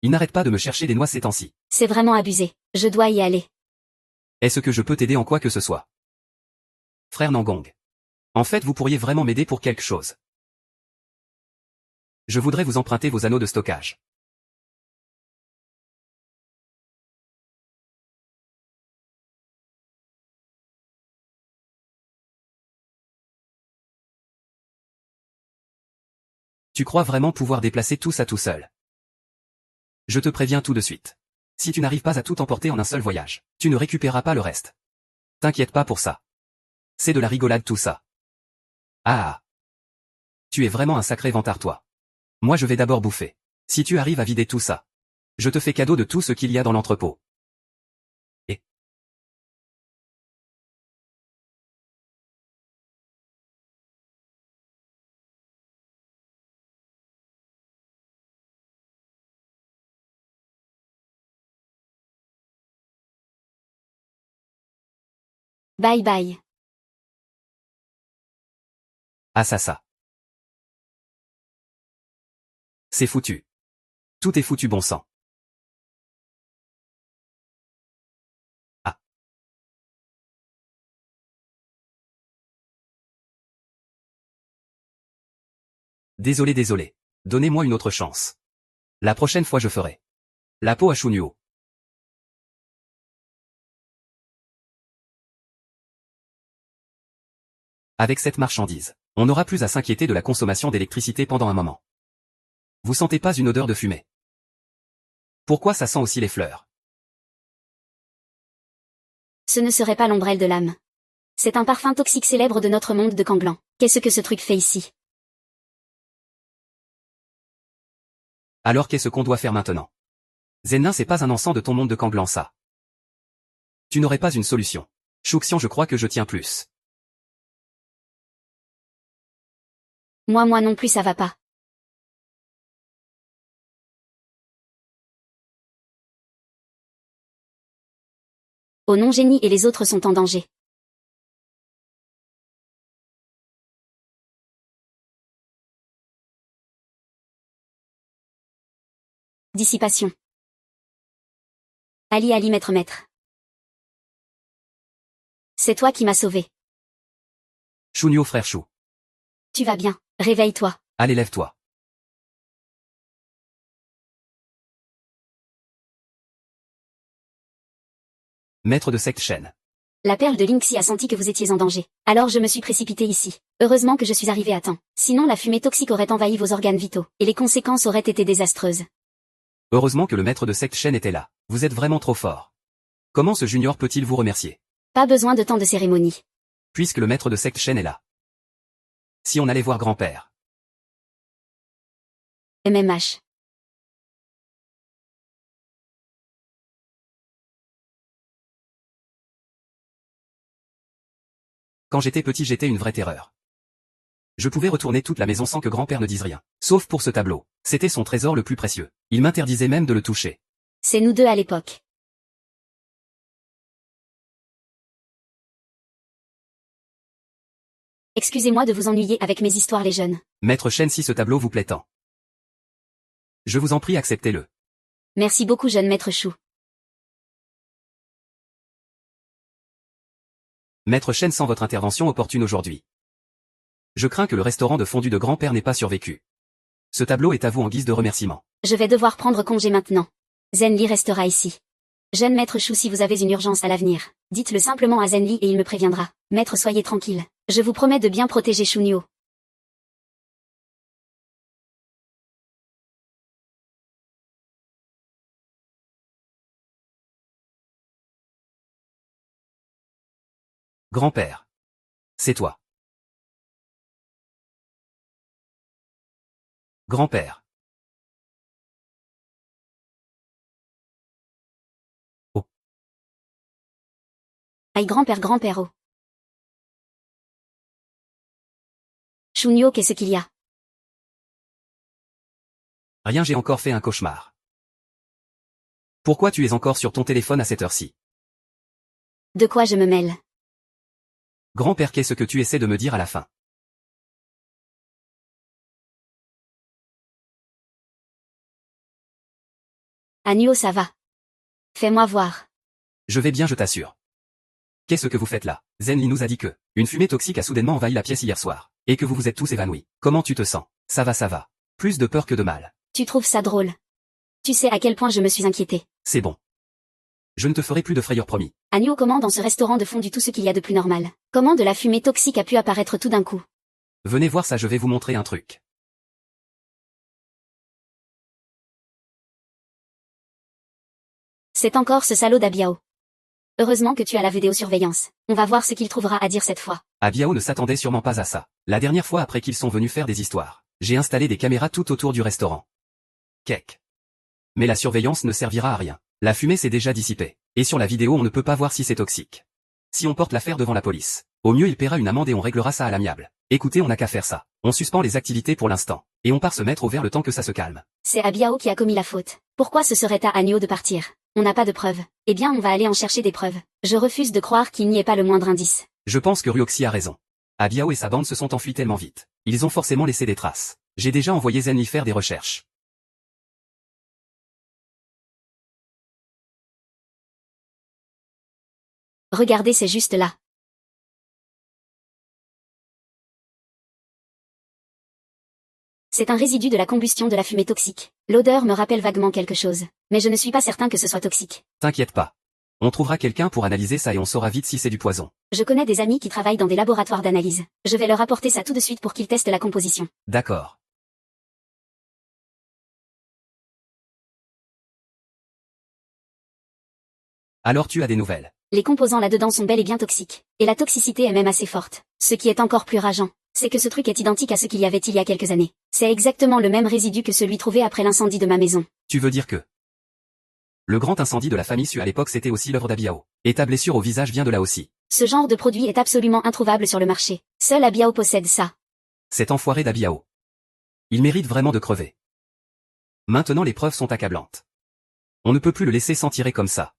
Il n'arrête pas de me chercher des noix ces temps-ci. C'est vraiment abusé. Je dois y aller. Est-ce que je peux t'aider en quoi que ce soit? Frère Nangong. En fait vous pourriez vraiment m'aider pour quelque chose. Je voudrais vous emprunter vos anneaux de stockage. Tu crois vraiment pouvoir déplacer tout ça tout seul? Je te préviens tout de suite. Si tu n'arrives pas à tout emporter en un seul voyage, tu ne récupéreras pas le reste. T'inquiète pas pour ça. C'est de la rigolade tout ça. Ah. Tu es vraiment un sacré vantard toi. Moi je vais d'abord bouffer. Si tu arrives à vider tout ça, je te fais cadeau de tout ce qu'il y a dans l'entrepôt. Et Bye bye. ah ça. C'est foutu. Tout est foutu bon sang. Ah. Désolé. Donnez-moi une autre chance. La prochaine fois je ferai. La peau à Shunyo. Avec cette marchandise, on n'aura plus à s'inquiéter de la consommation d'électricité pendant un moment. Vous sentez pas une odeur de fumée? Pourquoi ça sent aussi les fleurs? Ce ne serait pas l'ombrelle de l'âme. C'est un parfum toxique célèbre de notre monde de Kanglan. Qu'est-ce que ce truc fait ici? Alors qu'est-ce qu'on doit faire maintenant? Zenin c'est pas un encens de ton monde de Kanglan ça. Tu n'aurais pas une solution. Chouxian je crois que je tiens plus. Moi non plus ça va pas. Oh non, Génie et les autres sont en danger. Dissipation. Ali, maître. C'est toi qui m'as sauvé. Shunyo frère Chou. Tu vas bien, réveille-toi. Allez lève-toi. Maître de secte Shen. La perle de Linxi a senti que vous étiez en danger. Alors je me suis précipité ici. Heureusement que je suis arrivé à temps. Sinon la fumée toxique aurait envahi vos organes vitaux, et les conséquences auraient été désastreuses. Heureusement que le maître de secte Shen était là. Vous êtes vraiment trop fort. Comment ce junior peut-il vous remercier? Pas besoin de tant de cérémonies. Puisque le maître de secte Shen est là. Si on allait voir grand-père. MMH. Quand j'étais petit j'étais une vraie terreur. Je pouvais retourner toute la maison sans que grand-père ne dise rien. Sauf pour ce tableau. C'était son trésor le plus précieux. Il m'interdisait même de le toucher. C'est nous deux à l'époque. Excusez-moi de vous ennuyer avec mes histoires les jeunes. Maître Chen, si ce tableau vous plaît tant. Je vous en prie, acceptez-le. Merci beaucoup jeune maître Chou. Maître Chen, sans votre intervention opportune aujourd'hui. Je crains que le restaurant de fondue de grand-père n'ait pas survécu. Ce tableau est à vous en guise de remerciement. Je vais devoir prendre congé maintenant. Zenli restera ici. Jeune maître Chou, si vous avez une urgence à l'avenir, dites-le simplement à Zenli et il me préviendra. Maître, soyez tranquille. Je vous promets de bien protéger Shunyo. Grand-père. C'est toi. Grand-père. Oh. Aïe grand-père oh. Shunyo, qu'est-ce qu'il y a? Rien, j'ai encore fait un cauchemar. Pourquoi tu es encore sur ton téléphone à cette heure-ci? De quoi je me mêle? Grand-père, qu'est-ce que tu essaies de me dire à la fin? Anuo, ça va. Fais-moi voir. Je vais bien, je t'assure. Qu'est-ce que vous faites là? Zenli nous a dit que une fumée toxique a soudainement envahi la pièce hier soir, et que vous vous êtes tous évanouis. Comment tu te sens? Ça va, ça va. Plus de peur que de mal. Tu trouves ça drôle? Tu sais à quel point je me suis inquiétée. C'est bon. Je ne te ferai plus de frayeur, promis. Anuo, comment dans ce restaurant de fondue tout ce qu'il y a de plus normal? Comment de la fumée toxique a pu apparaître tout d'un coup? Venez voir ça, je vais vous montrer un truc. C'est encore ce salaud d'Abiao. Heureusement que tu as la vidéosurveillance. On va voir ce qu'il trouvera à dire cette fois. Abiao ne s'attendait sûrement pas à ça. La dernière fois après qu'ils sont venus faire des histoires, j'ai installé des caméras tout autour du restaurant. Kek. Mais la surveillance ne servira à rien. La fumée s'est déjà dissipée. Et sur la vidéo on ne peut pas voir si c'est toxique. Si on porte l'affaire devant la police, au mieux il paiera une amende et on réglera ça à l'amiable. Écoutez, on n'a qu'à faire ça. On suspend les activités pour l'instant. Et on part se mettre au vert le temps que ça se calme. C'est Abiao qui a commis la faute. Pourquoi ce serait à Anuo de partir? On n'a pas de preuves. Eh bien, on va aller en chercher des preuves. Je refuse de croire qu'il n'y ait pas le moindre indice. Je pense que Ryoxi a raison. Abiao et sa bande se sont enfuis tellement vite. Ils ont forcément laissé des traces. J'ai déjà envoyé Zenli faire des recherches. Regardez, c'est juste là. C'est un résidu de la combustion de la fumée toxique. L'odeur me rappelle vaguement quelque chose, mais je ne suis pas certain que ce soit toxique. T'inquiète pas. On trouvera quelqu'un pour analyser ça et on saura vite si c'est du poison. Je connais des amis qui travaillent dans des laboratoires d'analyse. Je vais leur apporter ça tout de suite pour qu'ils testent la composition. D'accord. Alors tu as des nouvelles? Les composants là-dedans sont bel et bien toxiques. Et la toxicité est même assez forte. Ce qui est encore plus rageant, c'est que ce truc est identique à ce qu'il y avait il y a quelques années. C'est exactement le même résidu que celui trouvé après l'incendie de ma maison. Tu veux dire que le grand incendie de la famille Su à l'époque c'était aussi l'œuvre d'Abiao. Et ta blessure au visage vient de là aussi. Ce genre de produit est absolument introuvable sur le marché. Seul Abiao possède ça. Cet enfoiré d'Abiao. Il mérite vraiment de crever. Maintenant les preuves sont accablantes. On ne peut plus le laisser s'en tirer comme ça.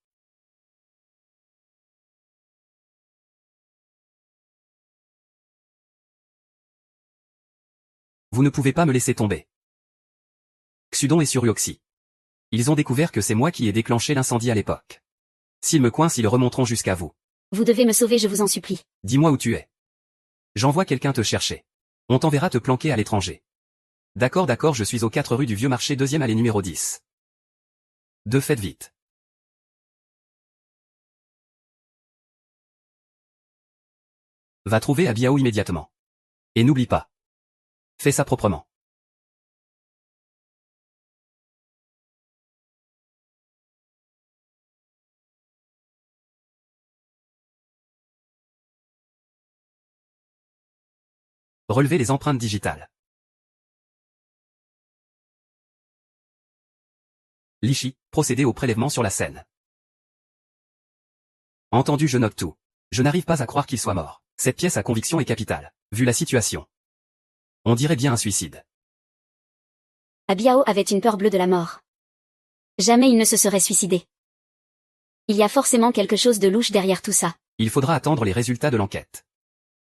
Vous ne pouvez pas me laisser tomber. Xudon et Suryoxi. Ils ont découvert que c'est moi qui ai déclenché l'incendie à l'époque. S'ils me coincent, ils remonteront jusqu'à vous. Vous devez me sauver, je vous en supplie. Dis-moi où tu es. J'envoie quelqu'un te chercher. On t'enverra te planquer à l'étranger. D'accord, je suis aux 4 rue du Vieux Marché 2e allée numéro 10. Faites vite. Va trouver Abiao immédiatement. Et n'oublie pas. Fais ça proprement. Relevez les empreintes digitales. Lichi, procédez au prélèvement sur la scène. Entendu, je note tout. Je n'arrive pas à croire qu'il soit mort. Cette pièce à conviction est capitale, vu la situation. On dirait bien un suicide. Abiao avait une peur bleue de la mort. Jamais il ne se serait suicidé. Il y a forcément quelque chose de louche derrière tout ça. Il faudra attendre les résultats de l'enquête.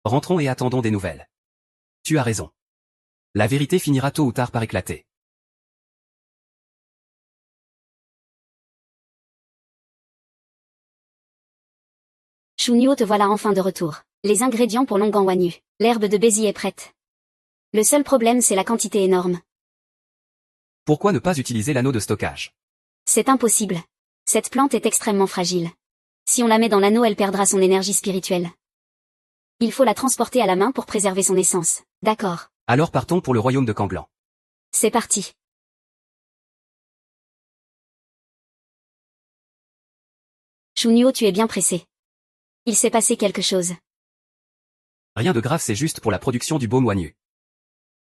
Rentrons et attendons des nouvelles. Tu as raison. La vérité finira tôt ou tard par éclater. Shunyo, te voilà enfin de retour. Les ingrédients pour l'ongan wanyu. L'herbe de Bézi est prête. Le seul problème, c'est la quantité énorme. Pourquoi ne pas utiliser l'anneau de stockage? C'est impossible. Cette plante est extrêmement fragile. Si on la met dans l'anneau, elle perdra son énergie spirituelle. Il faut la transporter à la main pour préserver son essence. D'accord. Alors partons pour le royaume de Kanglan. C'est parti. Shunyo, tu es bien pressé. Il s'est passé quelque chose. Rien de grave, c'est juste pour la production du baume wanyu.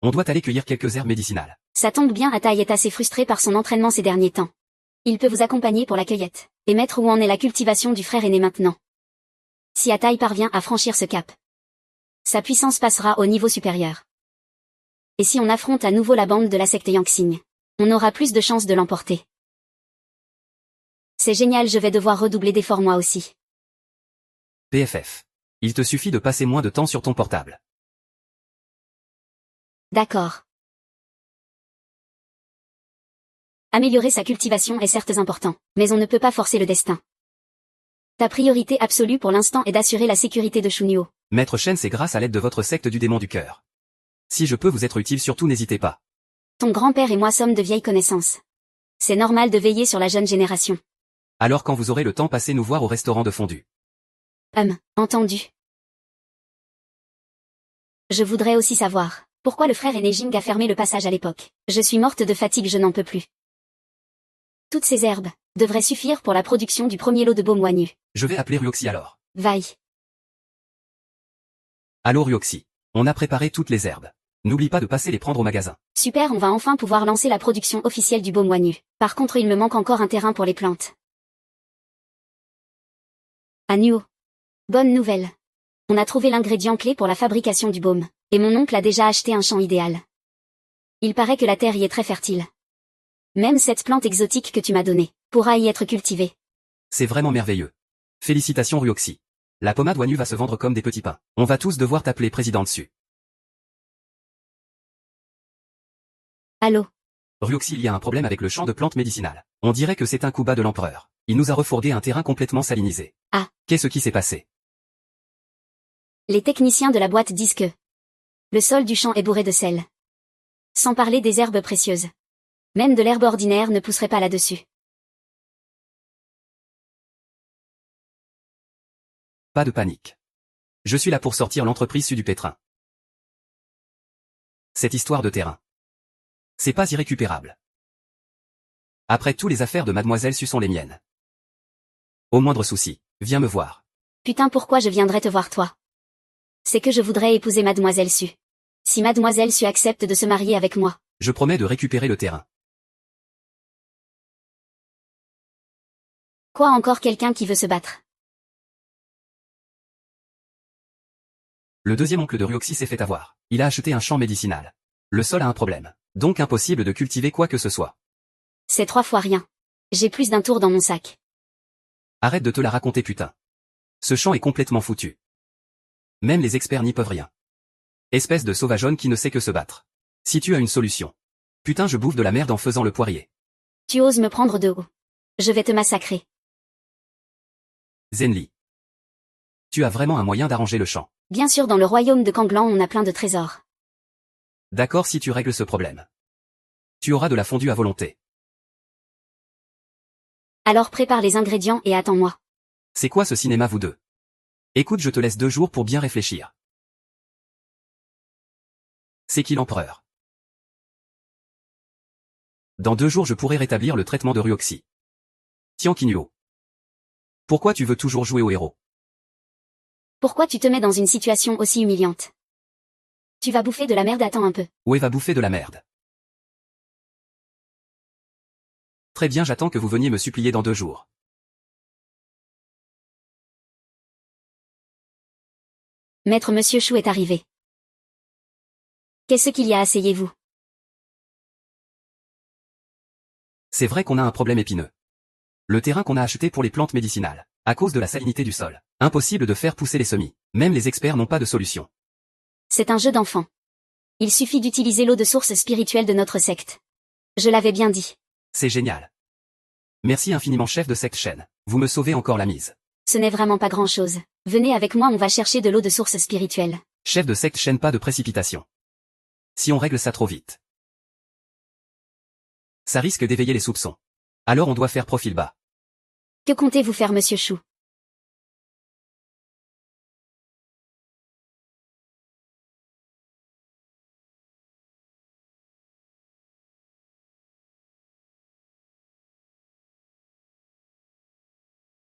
On doit aller cueillir quelques herbes médicinales. Ça tombe bien, Atai est assez frustré par son entraînement ces derniers temps. Il peut vous accompagner pour la cueillette, et mettre où en est la cultivation du frère aîné maintenant. Si Atai parvient à franchir ce cap, sa puissance passera au niveau supérieur. Et si on affronte à nouveau la bande de la secte Yangxing, on aura plus de chances de l'emporter. C'est génial, je vais devoir redoubler d'efforts moi aussi. PFF. Il te suffit de passer moins de temps sur ton portable. D'accord. Améliorer sa cultivation est certes important, mais on ne peut pas forcer le destin. Ta priorité absolue pour l'instant est d'assurer la sécurité de Shunyo. Maître Shen, c'est grâce à l'aide de votre secte du démon du cœur. Si je peux vous être utile, surtout n'hésitez pas. Ton grand-père et moi sommes de vieilles connaissances. C'est normal de veiller sur la jeune génération. Alors quand vous aurez le temps, passez nous voir au restaurant de fondue. Entendu. Je voudrais aussi savoir, pourquoi le frère aîné Jing a fermé le passage à l'époque. Je suis morte de fatigue, je n'en peux plus. Toutes ces herbes devraient suffire pour la production du premier lot de baume wanyu. Je vais appeler Ryoxy alors. Vaille. Allô Ryoxy. On a préparé toutes les herbes. N'oublie pas de passer les prendre au magasin. Super, on va enfin pouvoir lancer la production officielle du baume wanyu. Par contre, il me manque encore un terrain pour les plantes. Anuo. Bonne nouvelle. On a trouvé l'ingrédient clé pour la fabrication du baume, et mon oncle a déjà acheté un champ idéal. Il paraît que la terre y est très fertile. Même cette plante exotique que tu m'as donnée pourra y être cultivée. C'est vraiment merveilleux. Félicitations Ryoxy. La pommade wanyu va se vendre comme des petits pains. On va tous devoir t'appeler président dessus. Allô? Ryoxy, il y a un problème avec le champ de plantes médicinales. On dirait que c'est un coup bas de l'empereur. Il nous a refourgué un terrain complètement salinisé. Ah. Qu'est-ce qui s'est passé? Les techniciens de la boîte disent que le sol du champ est bourré de sel. Sans parler des herbes précieuses. Même de l'herbe ordinaire ne pousserait pas là-dessus. Pas de panique. Je suis là pour sortir l'entreprise du pétrin. Cette histoire de terrain, c'est pas irrécupérable. Après tout, les affaires de Mademoiselle Su sont les miennes. Au moindre souci, viens me voir. Putain, pourquoi je viendrais te voir toi? C'est que je voudrais épouser Mademoiselle Su. Si Mademoiselle Su accepte de se marier avec moi. Je promets de récupérer le terrain. Quoi, encore quelqu'un qui veut se battre? Le deuxième oncle de Ryoxy s'est fait avoir. Il a acheté un champ médicinal. Le sol a un problème. Donc impossible de cultiver quoi que ce soit. C'est 3 fois rien. J'ai plus d'un tour dans mon sac. Arrête de te la raconter putain. Ce champ est complètement foutu. Même les experts n'y peuvent rien. Espèce de sauvageonne qui ne sait que se battre. Si tu as une solution. Putain, je bouffe de la merde en faisant le poirier. Tu oses me prendre de haut. Je vais te massacrer. Zenli. Tu as vraiment un moyen d'arranger le champ. Bien sûr, dans le royaume de Kanglan, on a plein de trésors. D'accord, si tu règles ce problème. Tu auras de la fondue à volonté. Alors prépare les ingrédients et attends-moi. C'est quoi ce cinéma vous deux? Écoute, je te laisse 2 jours pour bien réfléchir. C'est qui l'empereur? Dans 2 jours je pourrai rétablir le traitement de Ryoxy. Tian Kinuo. Pourquoi tu veux toujours jouer au héros? Pourquoi tu te mets dans une situation aussi humiliante? Tu vas bouffer de la merde, attends un peu. Ouais, va bouffer de la merde. Très bien, j'attends que vous veniez me supplier dans 2 jours. Maître Monsieur Chou est arrivé. Qu'est-ce qu'il y a, asseyez-vous. C'est vrai qu'on a un problème épineux. Le terrain qu'on a acheté pour les plantes médicinales, à cause de la salinité du sol, impossible de faire pousser les semis. Même les experts n'ont pas de solution. C'est un jeu d'enfant. Il suffit d'utiliser l'eau de source spirituelle de notre secte. Je l'avais bien dit. C'est génial. Merci infiniment chef de secte Shen. Vous me sauvez encore la mise. Ce n'est vraiment pas grand-chose. Venez avec moi, on va chercher de l'eau de source spirituelle. Chef de secte Shen, pas de précipitation. Si on règle ça trop vite, ça risque d'éveiller les soupçons. Alors on doit faire profil bas. Que comptez-vous faire, monsieur Chou?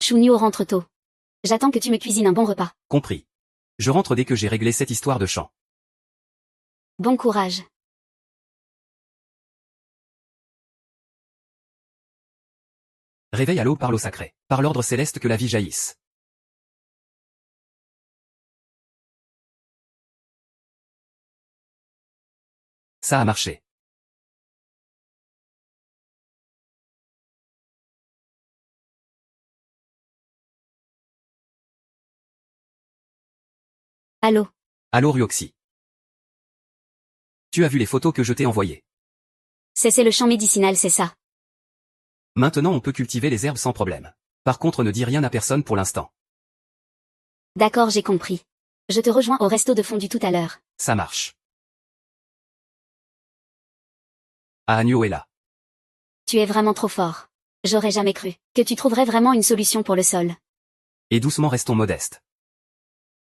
Chunio rentre tôt. J'attends que tu me cuisines un bon repas. Compris. Je rentre dès que j'ai réglé cette histoire de champ. Bon courage. Réveille à l'eau par l'eau sacrée, par l'ordre céleste que la vie jaillisse. Ça a marché. Allô? Allô Ryoxy. Tu as vu les photos que je t'ai envoyées. C'est le champ médicinal, c'est ça. Maintenant on peut cultiver les herbes sans problème. Par contre ne dis rien à personne pour l'instant. D'accord, j'ai compris. Je te rejoins au resto de fondu tout à l'heure. Ça marche. Ah, Agneau est là. Tu es vraiment trop fort. J'aurais jamais cru que tu trouverais vraiment une solution pour le sol. Et doucement restons modestes.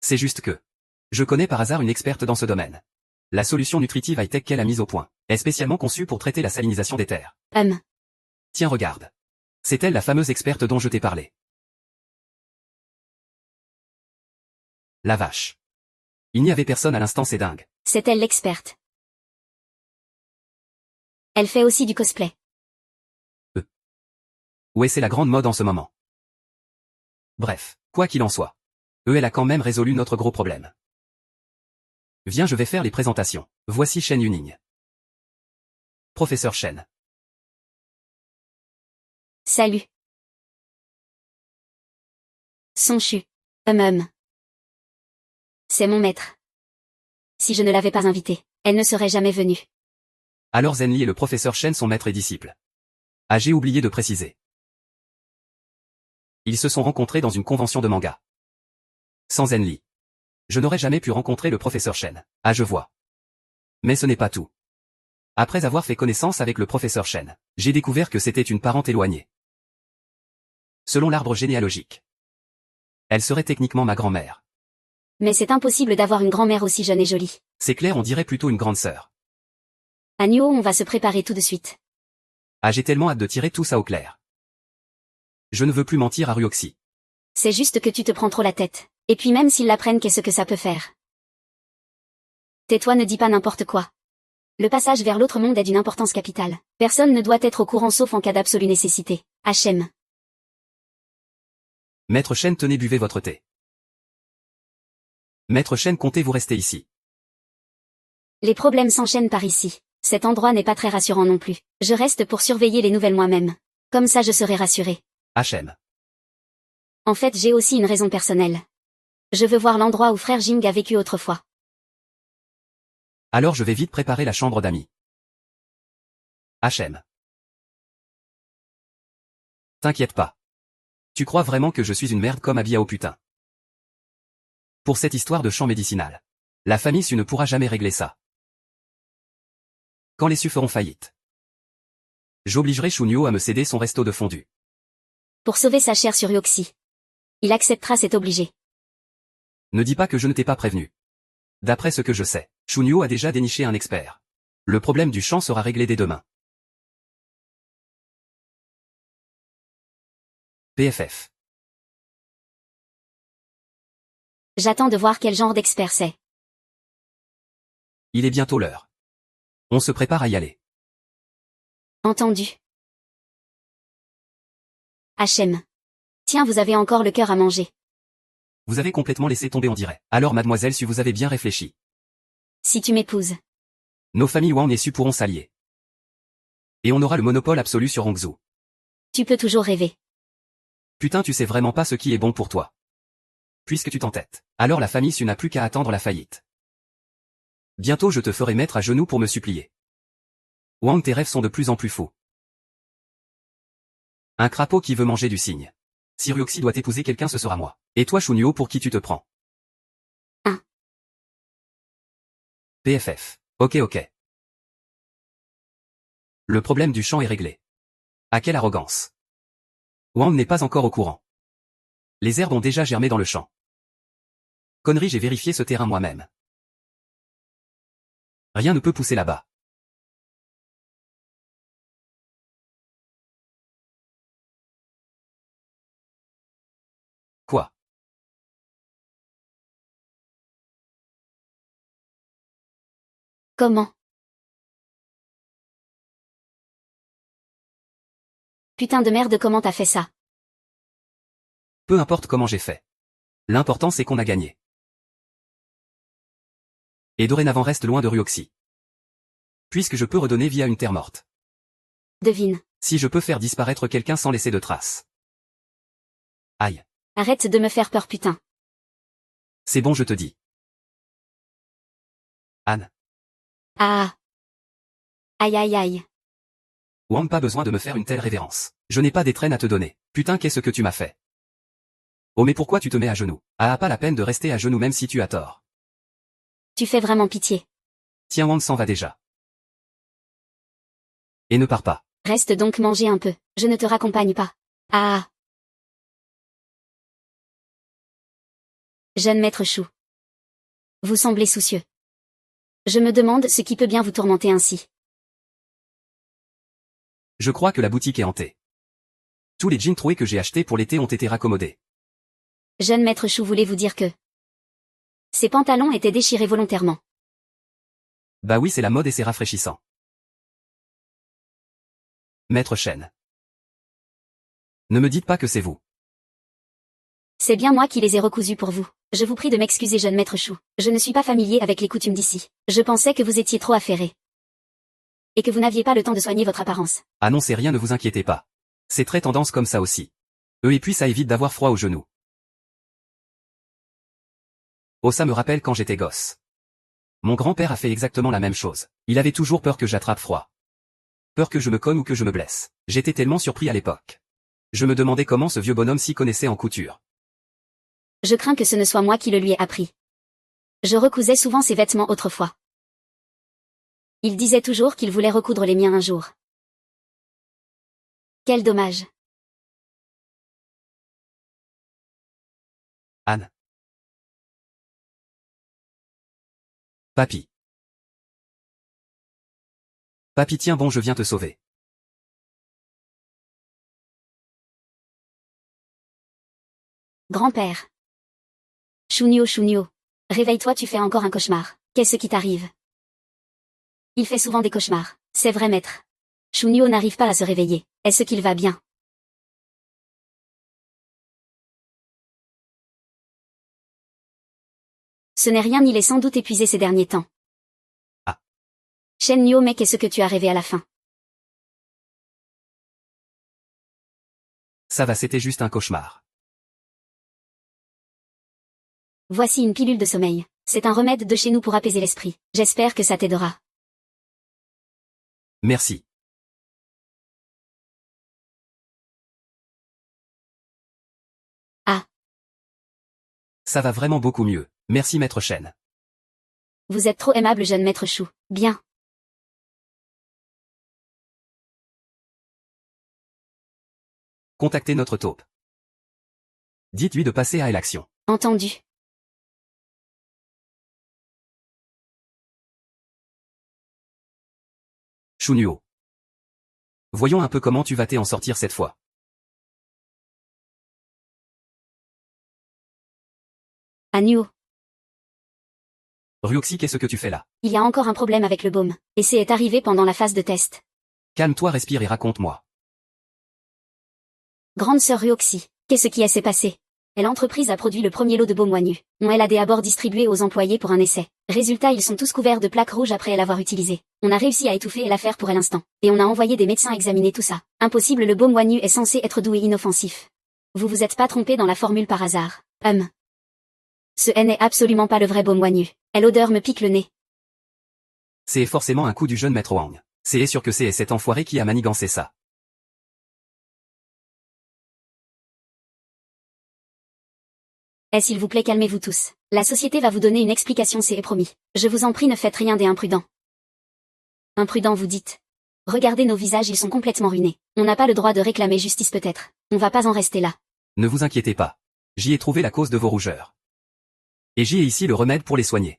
C'est juste que je connais par hasard une experte dans ce domaine. La solution nutritive high-tech qu'elle a mise au point est spécialement conçue pour traiter la salinisation des terres. Tiens regarde. C'est elle la fameuse experte dont je t'ai parlé. La vache. Il n'y avait personne à l'instant, c'est dingue. C'est elle l'experte. Elle fait aussi du cosplay. Ouais, c'est la grande mode en ce moment. Bref, quoi qu'il en soit. Elle a quand même résolu notre gros problème. Viens, je vais faire les présentations. Voici Shen Yuning. Professeur Shen. Salut. Sonchu. C'est mon maître. Si je ne l'avais pas invitée, elle ne serait jamais venue. Alors Zenli et le professeur Shen sont maître et disciple. Ah, j'ai oublié de préciser. Ils se sont rencontrés dans une convention de manga. Sans Zenli, je n'aurais jamais pu rencontrer le professeur Shen. Ah, je vois. Mais ce n'est pas tout. Après avoir fait connaissance avec le professeur Shen, j'ai découvert que c'était une parente éloignée. Selon l'arbre généalogique, elle serait techniquement ma grand-mère. Mais c'est impossible d'avoir une grand-mère aussi jeune et jolie. C'est clair, on dirait plutôt une grande sœur. Agneau, on va se préparer tout de suite. Ah, j'ai tellement hâte de tirer tout ça au clair. Je ne veux plus mentir à Ryoxy. C'est juste que tu te prends trop la tête. Et puis même s'ils l'apprennent, qu'est-ce que ça peut faire? Tais-toi, ne dis pas n'importe quoi. Le passage vers l'autre monde est d'une importance capitale. Personne ne doit être au courant sauf en cas d'absolue nécessité. HM. Maître Shen, tenez, buvez votre thé. Maître Shen, comptez vous rester ici. Les problèmes s'enchaînent par ici. Cet endroit n'est pas très rassurant non plus. Je reste pour surveiller les nouvelles moi-même. Comme ça je serai rassuré. HM. En fait, j'ai aussi une raison personnelle. Je veux voir l'endroit où frère Jing a vécu autrefois. Alors je vais vite préparer la chambre d'amis. HM. T'inquiète pas. Tu crois vraiment que je suis une merde comme Abiao, putain? Pour cette histoire de champ médicinal, la famille Su ne pourra jamais régler ça. Quand les Su feront faillite, j'obligerai Shunyo à me céder son resto de fondu. Pour sauver sa chair sur Yoxi. Il acceptera, c'est obligé. Ne dis pas que je ne t'ai pas prévenu. D'après ce que je sais, Shunyo a déjà déniché un expert. Le problème du champ sera réglé dès demain. PFF. J'attends de voir quel genre d'expert c'est. Il est bientôt l'heure. On se prépare à y aller. Entendu. HM. Tiens, vous avez encore le cœur à manger. Vous avez complètement laissé tomber, on dirait. Alors mademoiselle, si vous avez bien réfléchi. Si tu m'épouses. Nos familles Wang et Su pourront s'allier. Et on aura le monopole absolu sur Hongzhou. Tu peux toujours rêver. Putain, tu sais vraiment pas ce qui est bon pour toi. Puisque tu t'entêtes. Alors la famille Su n'a plus qu'à attendre la faillite. Bientôt je te ferai mettre à genoux pour me supplier. Wang, tes rêves sont de plus en plus fous. Un crapaud qui veut manger du cygne. Si Ryoxi doit épouser quelqu'un, ce sera moi. Et toi Shunyo, pour qui tu te prends? PFF. Ok. Le problème du champ est réglé. À quelle arrogance. Wang n'est pas encore au courant. Les herbes ont déjà germé dans le champ. Connerie, j'ai vérifié ce terrain moi-même. Rien ne peut pousser là-bas. Quoi? Comment? Putain de merde, comment t'as fait ça? Peu importe comment j'ai fait. L'important c'est qu'on a gagné. Et dorénavant reste loin de Ryoxi. Puisque je peux redonner vie à une terre morte. Devine. Si je peux faire disparaître quelqu'un sans laisser de traces. Aïe. Arrête de me faire peur, putain. C'est bon, je te dis. Anne. Ah. Aïe. Wang, pas besoin de me faire une telle révérence. Je n'ai pas d'étrennes à te donner. Putain, qu'est-ce que tu m'as fait? Oh mais pourquoi tu te mets à genoux? Ah, pas la peine de rester à genoux même si tu as tort. Tu fais vraiment pitié. Tiens, Wang s'en va déjà. Et ne pars pas. Reste donc manger un peu. Je ne te raccompagne pas. Ah. Jeune maître Chou. Vous semblez soucieux. Je me demande ce qui peut bien vous tourmenter ainsi. Je crois que la boutique est hantée. Tous les jeans troués que j'ai achetés pour l'été ont été raccommodés. Jeune maître Chou voulait vous dire que ses pantalons étaient déchirés volontairement. Bah oui, c'est la mode et c'est rafraîchissant. Maître Shen. Ne me dites pas que c'est vous. C'est bien moi qui les ai recousus pour vous. Je vous prie de m'excuser, jeune maître Chou. Je ne suis pas familier avec les coutumes d'ici. Je pensais que vous étiez trop affairé. Et que vous n'aviez pas le temps de soigner votre apparence. Ah non, c'est rien, ne vous inquiétez pas. C'est très tendance comme ça aussi. Et puis ça évite d'avoir froid aux genoux. Oh, ça me rappelle quand j'étais gosse. Mon grand-père a fait exactement la même chose. Il avait toujours peur que j'attrape froid. Peur que je me cogne ou que je me blesse. J'étais tellement surpris à l'époque. Je me demandais comment ce vieux bonhomme s'y connaissait en couture. Je crains que ce ne soit moi qui le lui ai appris. Je recousais souvent ses vêtements autrefois. Il disait toujours qu'il voulait recoudre les miens un jour. Quel dommage. Anne. Papy. Papy, tiens bon, je viens te sauver. Grand-père. Shunyo. Réveille-toi, tu fais encore un cauchemar. Qu'est-ce qui t'arrive? Il fait souvent des cauchemars. C'est vrai, maître. Shunyo n'arrive pas à se réveiller. Est-ce qu'il va bien? Ce n'est rien, il est sans doute épuisé ces derniers temps. Ah. Shenyo, mais qu'est-ce que tu as rêvé à la fin? Ça va, c'était juste un cauchemar. Voici une pilule de sommeil. C'est un remède de chez nous pour apaiser l'esprit. J'espère que ça t'aidera. Merci. Ah. Ça va vraiment beaucoup mieux. Merci maître Shen. Vous êtes trop aimable, jeune maître Chou. Bien. Contactez notre taupe. Dites-lui de passer à l'action. Entendu. Shunyo. Voyons un peu comment tu vas t'en sortir cette fois. Annuo. Ryoxi, qu'est-ce que tu fais là? Il y a encore un problème avec le baume. Et c'est arrivé pendant la phase de test. Calme-toi, respire et raconte-moi. Grande sœur Ryoxi, qu'est-ce qui s'est passé? L'entreprise a produit le premier lot de baume Wanyu. On l'a d'abord distribué aux employés pour un essai. Résultat, ils sont tous couverts de plaques rouges après l'avoir utilisé. On a réussi à étouffer l'affaire pour l'instant. Et on a envoyé des médecins examiner tout ça. Impossible, le baume Wanyu est censé être doux et inoffensif. Vous vous êtes pas trompé dans la formule par hasard. Ce n'est absolument pas le vrai baume Wanyu. L'odeur me pique le nez. C'est forcément un coup du jeune maître Wang. C'est sûr que c'est cet enfoiré qui a manigancé ça. S'il vous plaît, calmez-vous tous. La société va vous donner une explication, c'est promis. Je vous en prie, ne faites rien des imprudents. Imprudents, vous dites. Regardez nos visages, ils sont complètement ruinés. On n'a pas le droit de réclamer justice peut-être. On va pas en rester là. Ne vous inquiétez pas. J'y ai trouvé la cause de vos rougeurs. Et j'y ai ici le remède pour les soigner.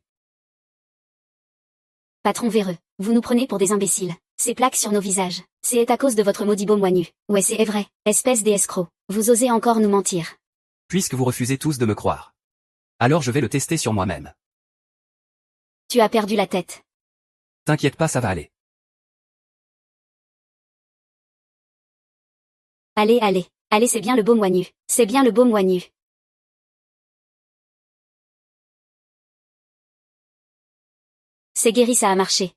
Patron véreux, vous nous prenez pour des imbéciles. Ces plaques sur nos visages, c'est à cause de votre maudit baume Wanyu. Ouais, c'est vrai, espèce d'escroc. Vous osez encore nous mentir. Puisque vous refusez tous de me croire. Alors je vais le tester sur moi-même. Tu as perdu la tête. T'inquiète pas, ça va aller. Allez, c'est bien le baume Wanyu. C'est bien le baume Wanyu. C'est guéri, ça a marché.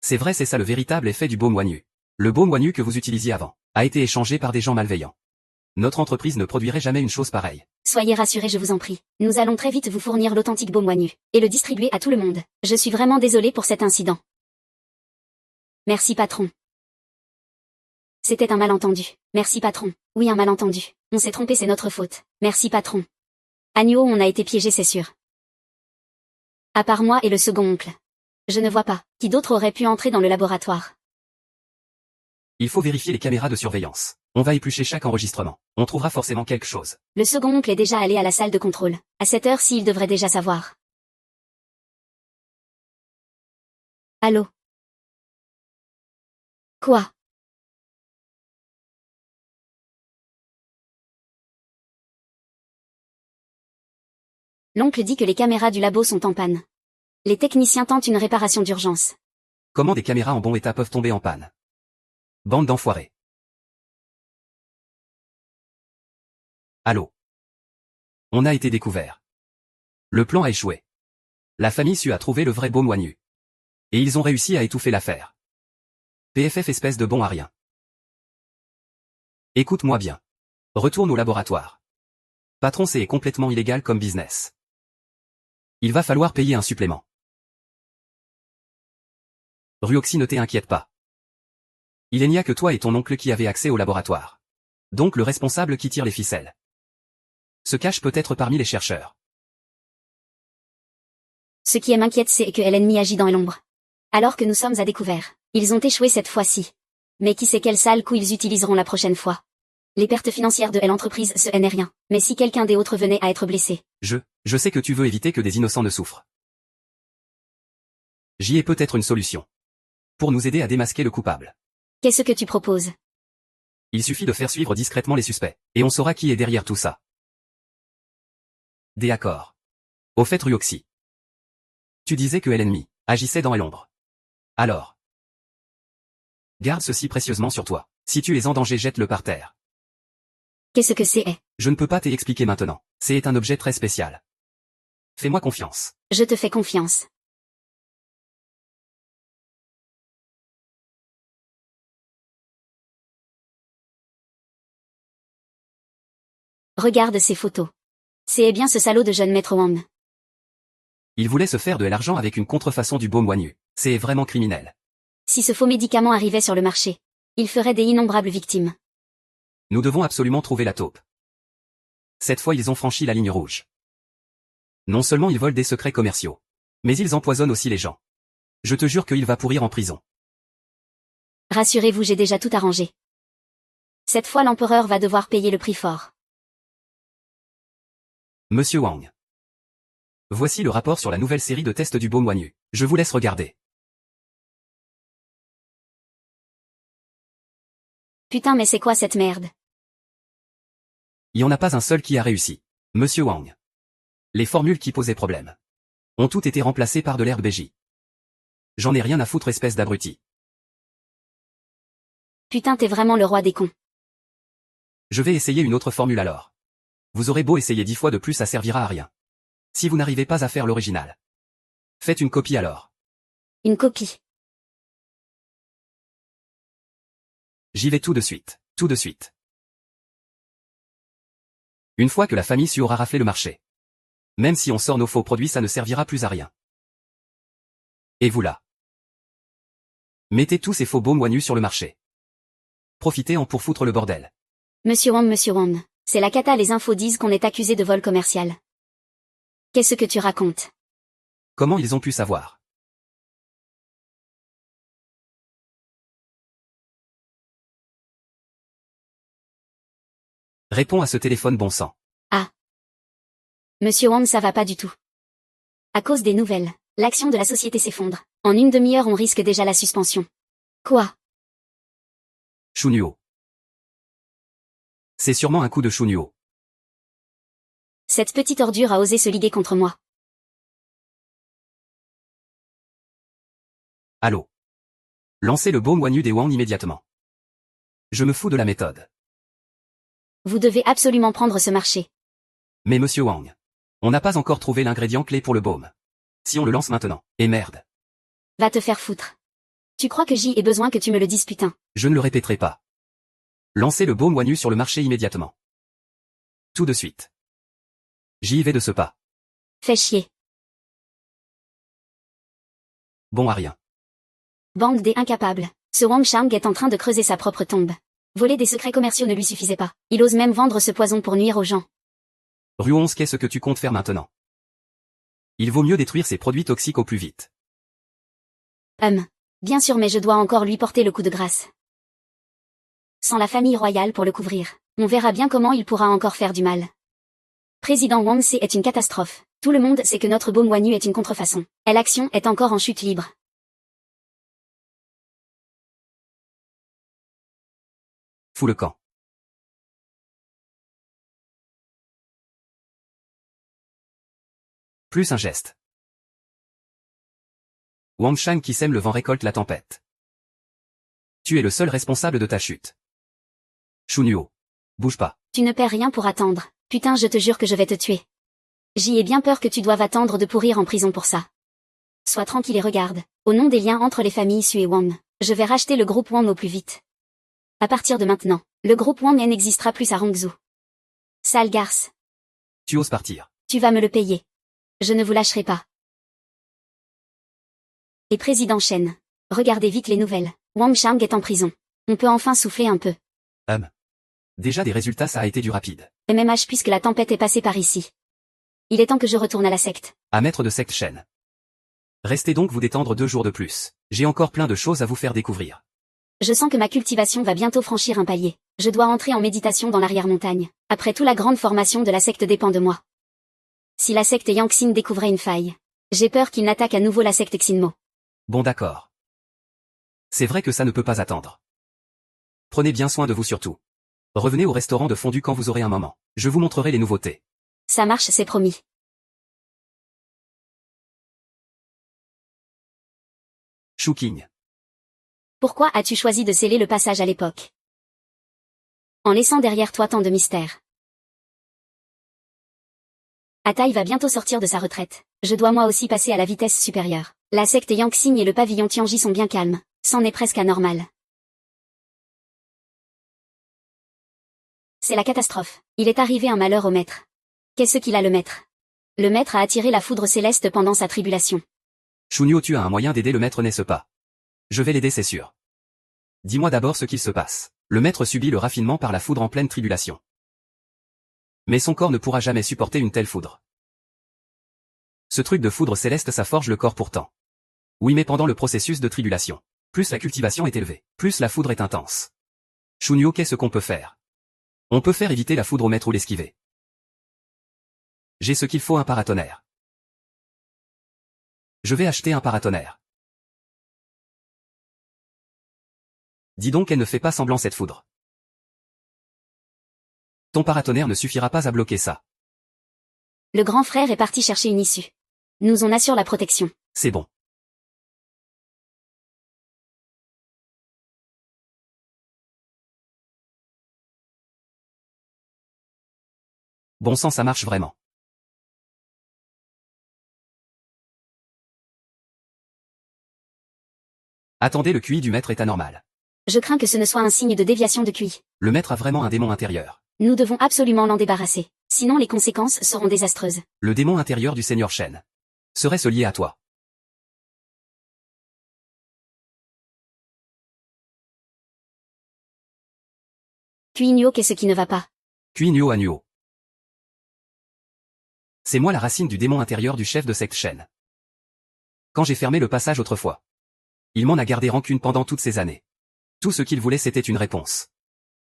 C'est vrai, c'est ça le véritable effet du baume Wanyu. Le baume Wanyu que vous utilisiez avant a été échangé par des gens malveillants. Notre entreprise ne produirait jamais une chose pareille. Soyez rassurés, je vous en prie. Nous allons très vite vous fournir l'authentique baume Wanyu et le distribuer à tout le monde. Je suis vraiment désolée pour cet incident. Merci patron. C'était un malentendu. Merci patron. Oui, un malentendu. On s'est trompé, c'est notre faute. Merci patron. Agneau, on a été piégé, c'est sûr. À part moi et le second oncle. Je ne vois pas qui d'autre aurait pu entrer dans le laboratoire. Il faut vérifier les caméras de surveillance. On va éplucher chaque enregistrement. On trouvera forcément quelque chose. Le second oncle est déjà allé à la salle de contrôle. À cette heure-ci, il devrait déjà savoir. Allô? Quoi? L'oncle dit que les caméras du labo sont en panne. Les techniciens tentent une réparation d'urgence. Comment des caméras en bon état peuvent tomber en panne? Bande d'enfoirés. Allô? On a été découvert. Le plan a échoué. La famille Su a trouvé le vrai baume Wanyu. Et ils ont réussi à étouffer l'affaire. PFF espèce de bon à rien. Écoute-moi bien. Retourne au laboratoire. Patron, c'est complètement illégal comme business. Il va falloir payer un supplément. Ryoxy, ne t'inquiète pas. Il n'y a que toi et ton oncle qui avez accès au laboratoire. Donc le responsable qui tire les ficelles se cache peut-être parmi les chercheurs. Ce qui m'inquiète, c'est que l'ennemi agit dans l'ombre. Alors que nous sommes à découvert. Ils ont échoué cette fois-ci. Mais qui sait quel sale coup ils utiliseront la prochaine fois. Les pertes financières de l'entreprise, ce n'est rien. Mais si quelqu'un des autres venait à être blessé. Je sais que tu veux éviter que des innocents ne souffrent. J'y ai peut-être une solution. Pour nous aider à démasquer le coupable. Qu'est-ce que tu proposes? Il suffit de faire suivre discrètement les suspects, et on saura qui est derrière tout ça. D'accord. Au fait, Ryoxy, tu disais que l'ennemi agissait dans l'ombre. Alors, garde ceci précieusement sur toi. Si tu es en danger, jette-le par terre. Qu'est-ce que c'est? Je ne peux pas t'expliquer maintenant. C'est un objet très spécial. Fais-moi confiance. Je te fais confiance. Regarde ces photos. C'est bien ce salaud de jeune maître Wang. Il voulait se faire de l'argent avec une contrefaçon du baume Wanyu. C'est vraiment criminel. Si ce faux médicament arrivait sur le marché, il ferait des innombrables victimes. Nous devons absolument trouver la taupe. Cette fois, ils ont franchi la ligne rouge. Non seulement ils volent des secrets commerciaux, mais ils empoisonnent aussi les gens. Je te jure qu'il va pourrir en prison. Rassurez-vous, j'ai déjà tout arrangé. Cette fois, l'empereur va devoir payer le prix fort. Monsieur Wang. Voici le rapport sur la nouvelle série de tests du baume Wanyu. Je vous laisse regarder. Putain, mais c'est quoi cette merde? Il n'y en a pas un seul qui a réussi. Monsieur Wang. Les formules qui posaient problème ont toutes été remplacées par de l'herbe BJ. J'en ai rien à foutre, espèce d'abruti. Putain, t'es vraiment le roi des cons. Je vais essayer une autre formule alors. Vous aurez beau essayer 10 fois de plus, ça servira à rien. Si vous n'arrivez pas à faire l'original, faites une copie alors. Une copie. J'y vais tout de suite. Tout de suite. Une fois que la famille Su aura raflé le marché. Même si on sort nos faux produits, ça ne servira plus à rien. Et vous là. Mettez tous ces faux baumes Wanyu sur le marché. Profitez-en pour foutre le bordel. Monsieur Wang, c'est la cata, les infos disent qu'on est accusé de vol commercial. Qu'est-ce que tu racontes? Comment ils ont pu savoir? Réponds à ce téléphone, bon sang. Ah. Monsieur Wang, ça va pas du tout. À cause des nouvelles, l'action de la société s'effondre. En une demi-heure, on risque déjà la suspension. Quoi? Shunyo. C'est sûrement un coup de Shunyo. Cette petite ordure a osé se liguer contre moi. Allô. Lancez le baume Wanyu des Wang immédiatement. Je me fous de la méthode. Vous devez absolument prendre ce marché. Mais monsieur Wang, on n'a pas encore trouvé l'ingrédient clé pour le baume. Si on le lance maintenant, et merde. Va te faire foutre. Tu crois que j'y ai besoin que tu me le dises, putain? Je ne le répéterai pas. Lancez le baume Wanyu sur le marché immédiatement. Tout de suite. J'y vais de ce pas. Fais chier. Bon à rien. Bande des incapables. Ce Wang Shang est en train de creuser sa propre tombe. Voler des secrets commerciaux ne lui suffisait pas. Il ose même vendre ce poison pour nuire aux gens. Ruons, qu'est-ce que tu comptes faire maintenant? Il vaut mieux détruire ces produits toxiques au plus vite. Bien sûr, mais je dois encore lui porter le coup de grâce. Sans la famille royale pour le couvrir, on verra bien comment il pourra encore faire du mal. Président Wang, est une catastrophe. Tout le monde sait que notre baume Wanyu est une contrefaçon. Et l'action est encore en chute libre. Fous le camp. Plus un geste. Wang Shang qui sème le vent récolte la tempête. Tu es le seul responsable de ta chute. Shunyo. Bouge pas. Tu ne perds rien pour attendre. Putain, je te jure que je vais te tuer. J'y ai bien peur que tu doives attendre de pourrir en prison pour ça. Sois tranquille et regarde. Au nom des liens entre les familles Su et Wang, je vais racheter le groupe Wang au plus vite. À partir de maintenant, le groupe Wang n'existera plus à Rongzhou. Sale garce. Tu oses partir. Tu vas me le payer. Je ne vous lâcherai pas. Et président Shen. Regardez vite les nouvelles. Wang Shang est en prison. On peut enfin souffler un peu. Déjà des résultats, ça a été du rapide. MMH puisque la tempête est passée par ici. Il est temps que je retourne à la secte. À maître de secte Shen. Restez donc vous détendre 2 jours de plus. J'ai encore plein de choses à vous faire découvrir. Je sens que ma cultivation va bientôt franchir un palier. Je dois entrer en méditation dans l'arrière-montagne. Après tout, la grande formation de la secte dépend de moi. Si la secte Yangxin découvrait une faille, j'ai peur qu'il n'attaque à nouveau la secte Xinmo. Bon d'accord. C'est vrai que ça ne peut pas attendre. Prenez bien soin de vous surtout. Revenez au restaurant de fondue quand vous aurez un moment. Je vous montrerai les nouveautés. Ça marche, c'est promis. Shuking. Pourquoi as-tu choisi de sceller le passage à l'époque? En laissant derrière toi tant de mystères. Atai va bientôt sortir de sa retraite. Je dois moi aussi passer à la vitesse supérieure. La secte Yangxin et le pavillon Tianji sont bien calmes. C'en est presque anormal. C'est la catastrophe. Il est arrivé un malheur au maître. Qu'est-ce qu'il a, le maître? Le maître a attiré la foudre céleste pendant sa tribulation. Shunyo, tu as un moyen d'aider le maître, n'est-ce pas? Je vais l'aider, c'est sûr. Dis-moi d'abord ce qu'il se passe. Le maître subit le raffinement par la foudre en pleine tribulation. Mais son corps ne pourra jamais supporter une telle foudre. Ce truc de foudre céleste, ça forge le corps pourtant. Oui, mais pendant le processus de tribulation, plus la cultivation est élevée, plus la foudre est intense. Shunyo, qu'est-ce qu'on peut faire? On peut faire éviter la foudre au maître ou l'esquiver. J'ai ce qu'il faut, un paratonnerre. Je vais acheter un paratonnerre. Dis donc, elle ne fait pas semblant cette foudre. Ton paratonnerre ne suffira pas à bloquer ça. Le grand frère est parti chercher une issue. Nous en assure la protection. C'est bon. Bon sang, ça marche vraiment. Attendez, le QI du maître est anormal. Je crains que ce ne soit un signe de déviation de QI. Le maître a vraiment un démon intérieur. Nous devons absolument l'en débarrasser. Sinon les conséquences seront désastreuses. Le démon intérieur du Seigneur Shen. Serait-ce lié à toi? QI Nuo, qu'est-ce qui ne va pas? QI Nuo à Nuo. C'est moi la racine du démon intérieur du chef de secte Shen. Quand j'ai fermé le passage autrefois, il m'en a gardé rancune pendant toutes ces années. Tout ce qu'il voulait, c'était une réponse.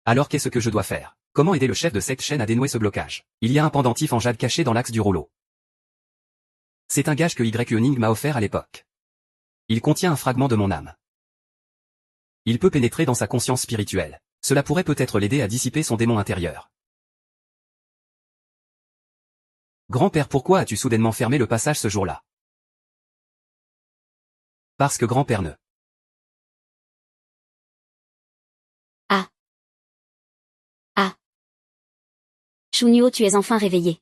Alors qu'est-ce que je dois faire? Comment aider le chef de secte Shen à dénouer ce blocage? Il y a un pendentif en jade caché dans l'axe du rouleau. C'est un gage que Y m'a offert à l'époque. Il contient un fragment de mon âme. Il peut pénétrer dans sa conscience spirituelle. Cela pourrait peut-être l'aider à dissiper son démon intérieur. Grand-père, pourquoi as-tu soudainement fermé le passage ce jour-là? Parce que grand-père ne. Shunyo, tu es enfin réveillé.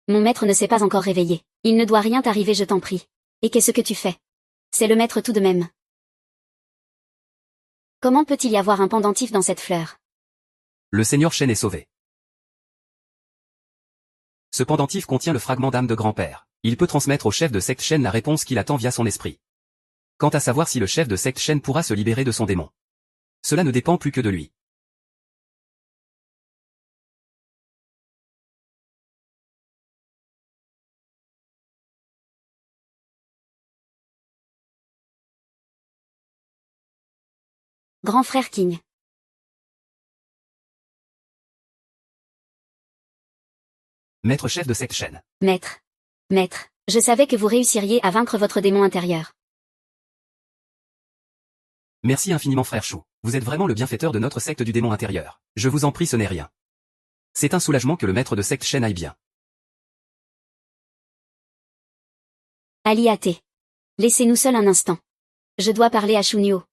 Mon maître ne s'est pas encore réveillé. Il ne doit rien t'arriver, je t'en prie. Et qu'est-ce que tu fais? C'est le maître tout de même. Comment peut-il y avoir un pendentif dans cette fleur? Le Seigneur Shen est sauvé. Ce pendentif contient le fragment d'âme de grand-père. Il peut transmettre au chef de secte Shen la réponse qu'il attend via son esprit. Quant à savoir si le chef de secte Shen pourra se libérer de son démon, cela ne dépend plus que de lui. Grand frère King. Maître chef de secte Shen. Maître. Maître, je savais que vous réussiriez à vaincre votre démon intérieur. Merci infiniment frère Chou. Vous êtes vraiment le bienfaiteur de notre secte du démon intérieur. Je vous en prie, ce n'est rien. C'est un soulagement que le maître de secte Shen aille bien. Aliate. Laissez-nous seuls un instant. Je dois parler à Shunyo.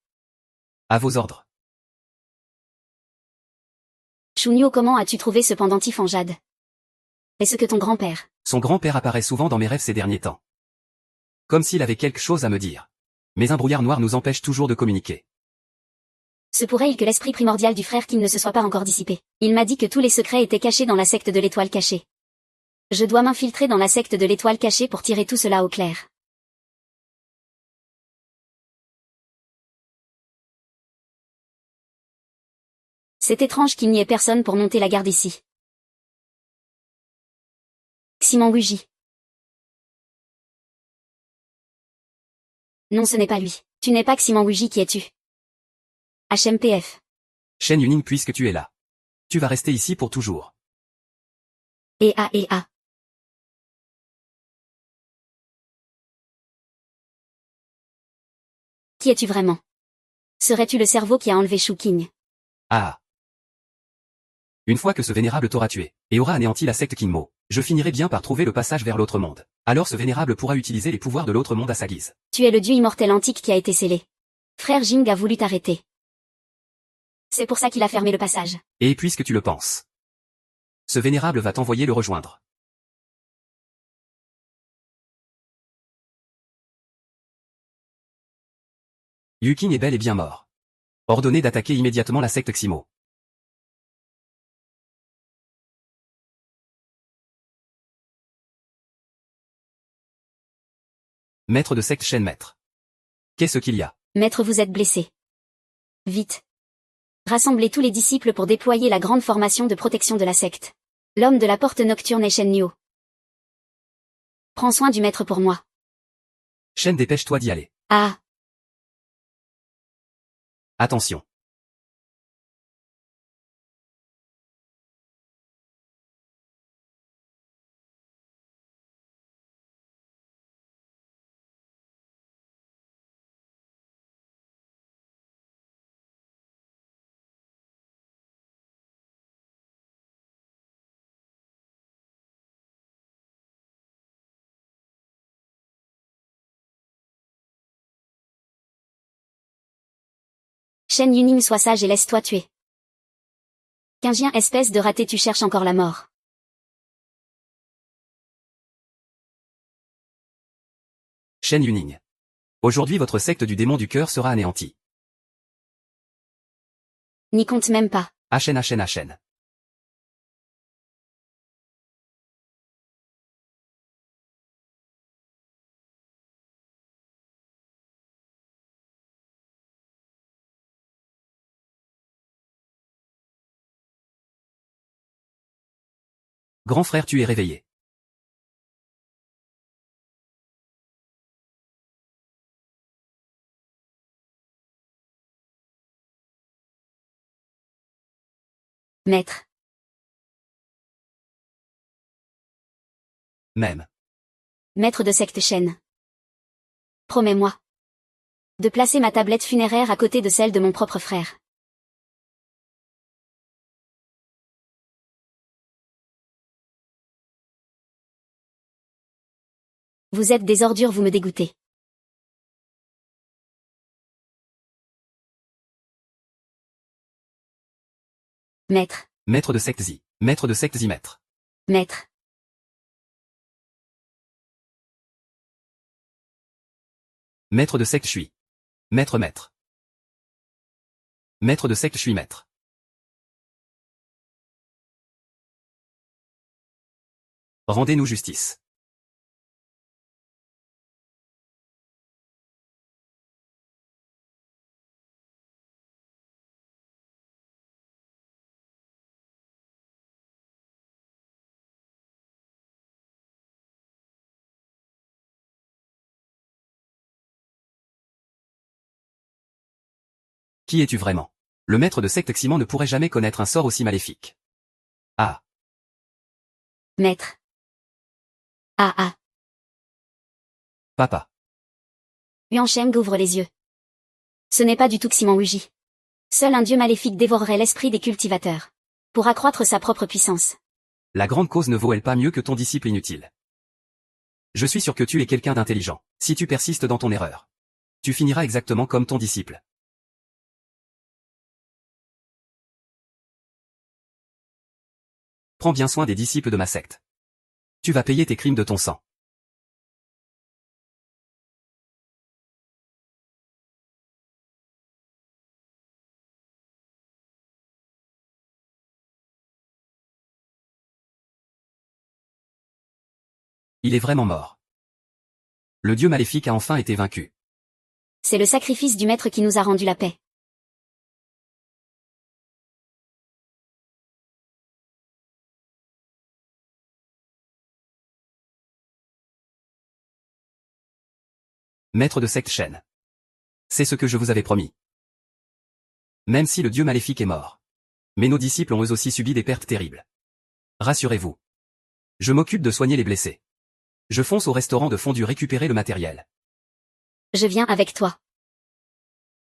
À vos ordres. Shunyo, comment as-tu trouvé ce pendentif en jade? Est-ce que ton grand-père? Son grand-père apparaît souvent dans mes rêves ces derniers temps. Comme s'il avait quelque chose à me dire. Mais un brouillard noir nous empêche toujours de communiquer. Se pourrait-il que l'esprit primordial du frère King ne se soit pas encore dissipé? Il m'a dit que tous les secrets étaient cachés dans la secte de l'étoile cachée. Je dois m'infiltrer dans la secte de l'étoile cachée pour tirer tout cela au clair. C'est étrange qu'il n'y ait personne pour monter la garde ici. Simon Wuji. Non, ce n'est pas lui. Tu n'es pas Simon Wuji, qui es-tu? HMPF. Shen Yuning, puisque tu es là. Tu vas rester ici pour toujours. Et A. Qui es-tu vraiment? Serais-tu le cerveau qui a enlevé Shu King? Ah. Une fois que ce vénérable t'aura tué, et aura anéanti la secte Kingmo, je finirai bien par trouver le passage vers l'autre monde. Alors ce vénérable pourra utiliser les pouvoirs de l'autre monde à sa guise. Tu es le dieu immortel antique qui a été scellé. Frère Jing a voulu t'arrêter. C'est pour ça qu'il a fermé le passage. Et puisque tu le penses, ce vénérable va t'envoyer le rejoindre. Yukin est bel et bien mort. Ordonnez d'attaquer immédiatement la secte Ximo. Maître de secte Shen, maître. Qu'est-ce qu'il y a? Maître, vous êtes blessé. Vite. Rassemblez tous les disciples pour déployer la grande formation de protection de la secte. L'homme de la porte nocturne est Shen Nyo. Prends soin du maître pour moi. Shen, dépêche-toi d'y aller. Ah. Attention. Shen Yuning, sois sage et laisse-toi tuer. Qu'un espèce de raté, tu cherches encore la mort. Shen Yuning. Aujourd'hui votre secte du démon du cœur sera anéantie. N'y compte même pas. Achen. Grand frère, tu es réveillé. Maître. Même. Maître de secte Shen. Promets-moi de placer ma tablette funéraire à côté de celle de mon propre frère. Vous êtes des ordures, vous me dégoûtez. Maître. Maître de secte Zi. Maître de secte Zi maître. Maître. Maître de secte Shui. Maître. Maître de secte Shui maître. Rendez-nous justice. Qui es-tu vraiment? Le maître de secte Ximan ne pourrait jamais connaître un sort aussi maléfique. Ah. Maître. Ah. Papa. Yuansheng ouvre les yeux. Ce n'est pas du tout Ximan Wuji. Seul un dieu maléfique dévorerait l'esprit des cultivateurs. Pour accroître sa propre puissance. La grande cause ne vaut-elle pas mieux que ton disciple inutile? Je suis sûr que tu es quelqu'un d'intelligent. Si tu persistes dans ton erreur, tu finiras exactement comme ton disciple. Prends bien soin des disciples de ma secte. Tu vas payer tes crimes de ton sang. Il est vraiment mort. Le dieu maléfique a enfin été vaincu. C'est le sacrifice du maître qui nous a rendu la paix. Maître de secte Shen. C'est ce que je vous avais promis. Même si le dieu maléfique est mort. Mais nos disciples ont eux aussi subi des pertes terribles. Rassurez-vous. Je m'occupe de soigner les blessés. Je fonce au restaurant de fondue récupérer le matériel. Je viens avec toi.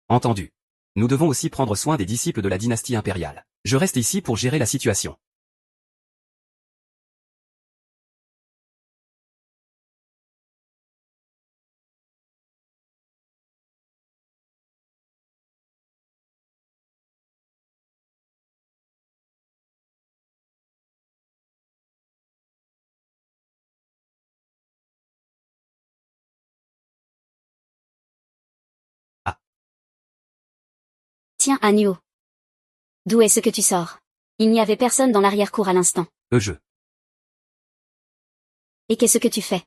Entendu. Nous devons aussi prendre soin des disciples de la dynastie impériale. Je reste ici pour gérer la situation. Ah. Tiens, Agneau. D'où est-ce que tu sors? Il n'y avait personne dans l'arrière-cour à l'instant. Je. Et qu'est-ce que tu fais?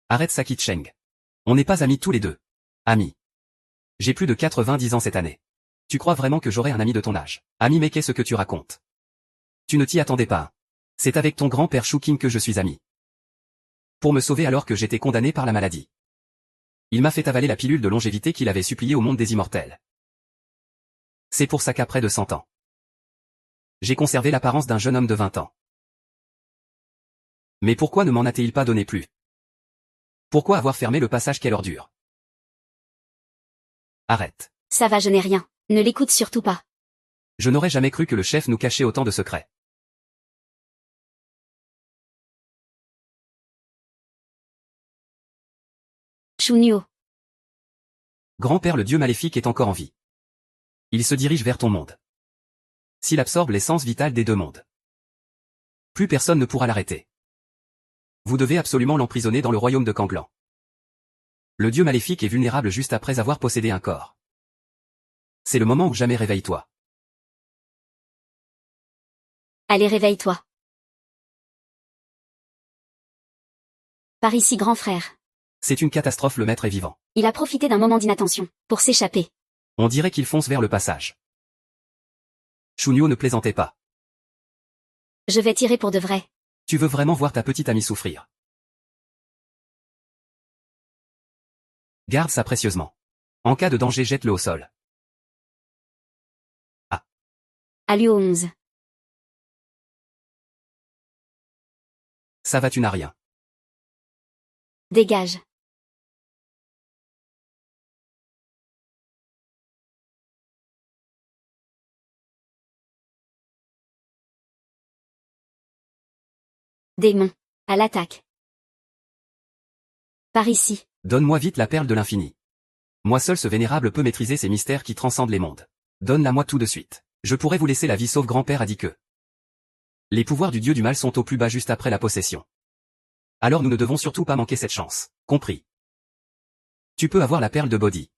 Arrête Sakit Cheng. On n'est pas amis tous les deux. Amis. J'ai plus de 90 ans cette année. Tu crois vraiment que j'aurai un ami de ton âge? Ami, mais qu'est-ce que tu racontes? Tu ne t'y attendais pas. C'est avec ton grand-père Shuking que je suis ami. Pour me sauver alors que j'étais condamné par la maladie. Il m'a fait avaler la pilule de longévité qu'il avait suppliée au monde des immortels. C'est pour ça qu'après de 100 ans, j'ai conservé l'apparence d'un jeune homme de 20 ans. Mais pourquoi ne m'en a-t-il pas donné plus? Pourquoi avoir fermé le passage? Quelle ordure? Arrête. Ça va, je n'ai rien. Ne l'écoute surtout pas. Je n'aurais jamais cru que le chef nous cachait autant de secrets. Shunyo. Grand-père, le dieu maléfique est encore en vie. Il se dirige vers ton monde. S'il absorbe l'essence vitale des deux mondes, plus personne ne pourra l'arrêter. Vous devez absolument l'emprisonner dans le royaume de Kanglan. Le dieu maléfique est vulnérable juste après avoir possédé un corps. C'est le moment où jamais réveille-toi. Allez, réveille-toi. Par ici, grand frère. C'est une catastrophe, le maître est vivant. Il a profité d'un moment d'inattention pour s'échapper. On dirait qu'il fonce vers le passage. Shunyo ne plaisantait pas. Je vais tirer pour de vrai. Tu veux vraiment voir ta petite amie souffrir. Garde ça précieusement. En cas de danger, jette-le au sol. Ah. Alluo 11. Ça va, tu n'as rien. Dégage. Démon. À l'attaque. Par ici. Donne-moi vite la perle de l'infini. Moi seul ce vénérable peut maîtriser ces mystères qui transcendent les mondes. Donne-la-moi tout de suite. Je pourrais vous laisser la vie sauf grand-père a dit que les pouvoirs du dieu du mal sont au plus bas juste après la possession. Alors nous ne devons surtout pas manquer cette chance. Compris. Tu peux avoir la perle de Bodhi.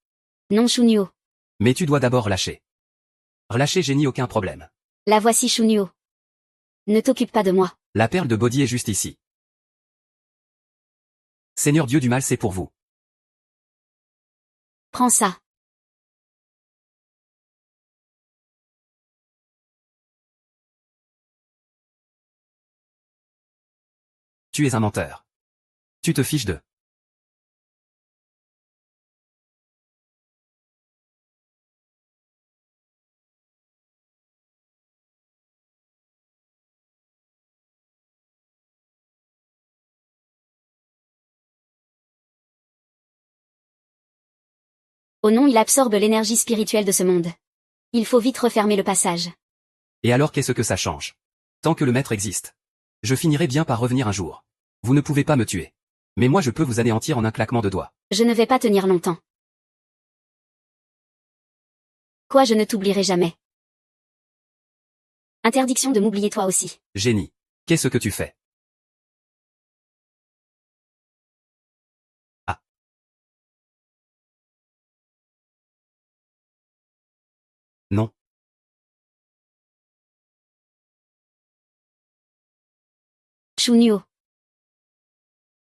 Non, Shunyo. Mais tu dois d'abord lâcher. Relâcher génie, aucun problème. La voici, Shunyo. Ne t'occupe pas de moi. La perle de Bodhi est juste ici. Seigneur dieu du mal, c'est pour vous. Prends ça. Tu es un menteur. Tu te fiches de. Au nom, il absorbe l'énergie spirituelle de ce monde. Il faut vite refermer le passage. Et alors qu'est-ce que ça change? Tant que le maître existe. Je finirai bien par revenir un jour. Vous ne pouvez pas me tuer. Mais moi je peux vous anéantir en un claquement de doigts. Je ne vais pas tenir longtemps. Quoi, je ne t'oublierai jamais. Interdiction de m'oublier toi aussi. Génie. Qu'est-ce que tu fais? Ah. Non. Shunyo.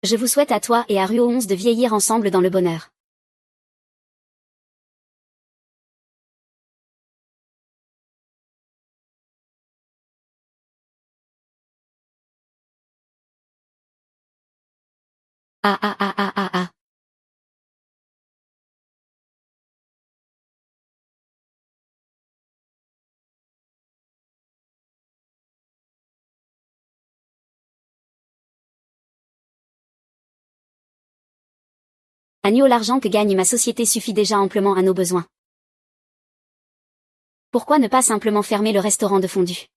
Je vous souhaite à toi et à Ruo 11 de vieillir ensemble dans le bonheur. Ah ah ah ah ah ah. Agneau, l'argent que gagne ma société suffit déjà amplement à nos besoins. Pourquoi ne pas simplement fermer le restaurant de fondue?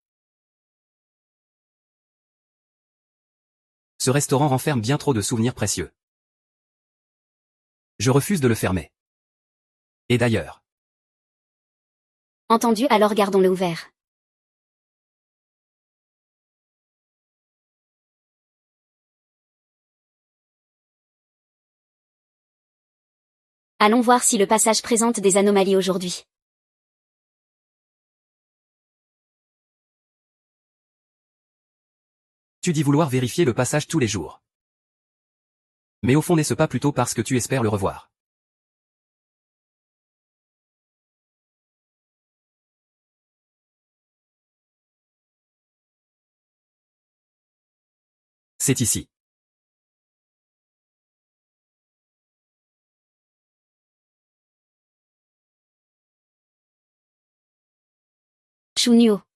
Ce restaurant renferme bien trop de souvenirs précieux. Je refuse de le fermer. Et d'ailleurs. Entendu, alors gardons-le ouvert. Allons voir si le passage présente des anomalies aujourd'hui. Tu dis vouloir vérifier le passage tous les jours. Mais au fond n'est-ce pas plutôt parce que tu espères le revoir? C'est ici. Shunyo.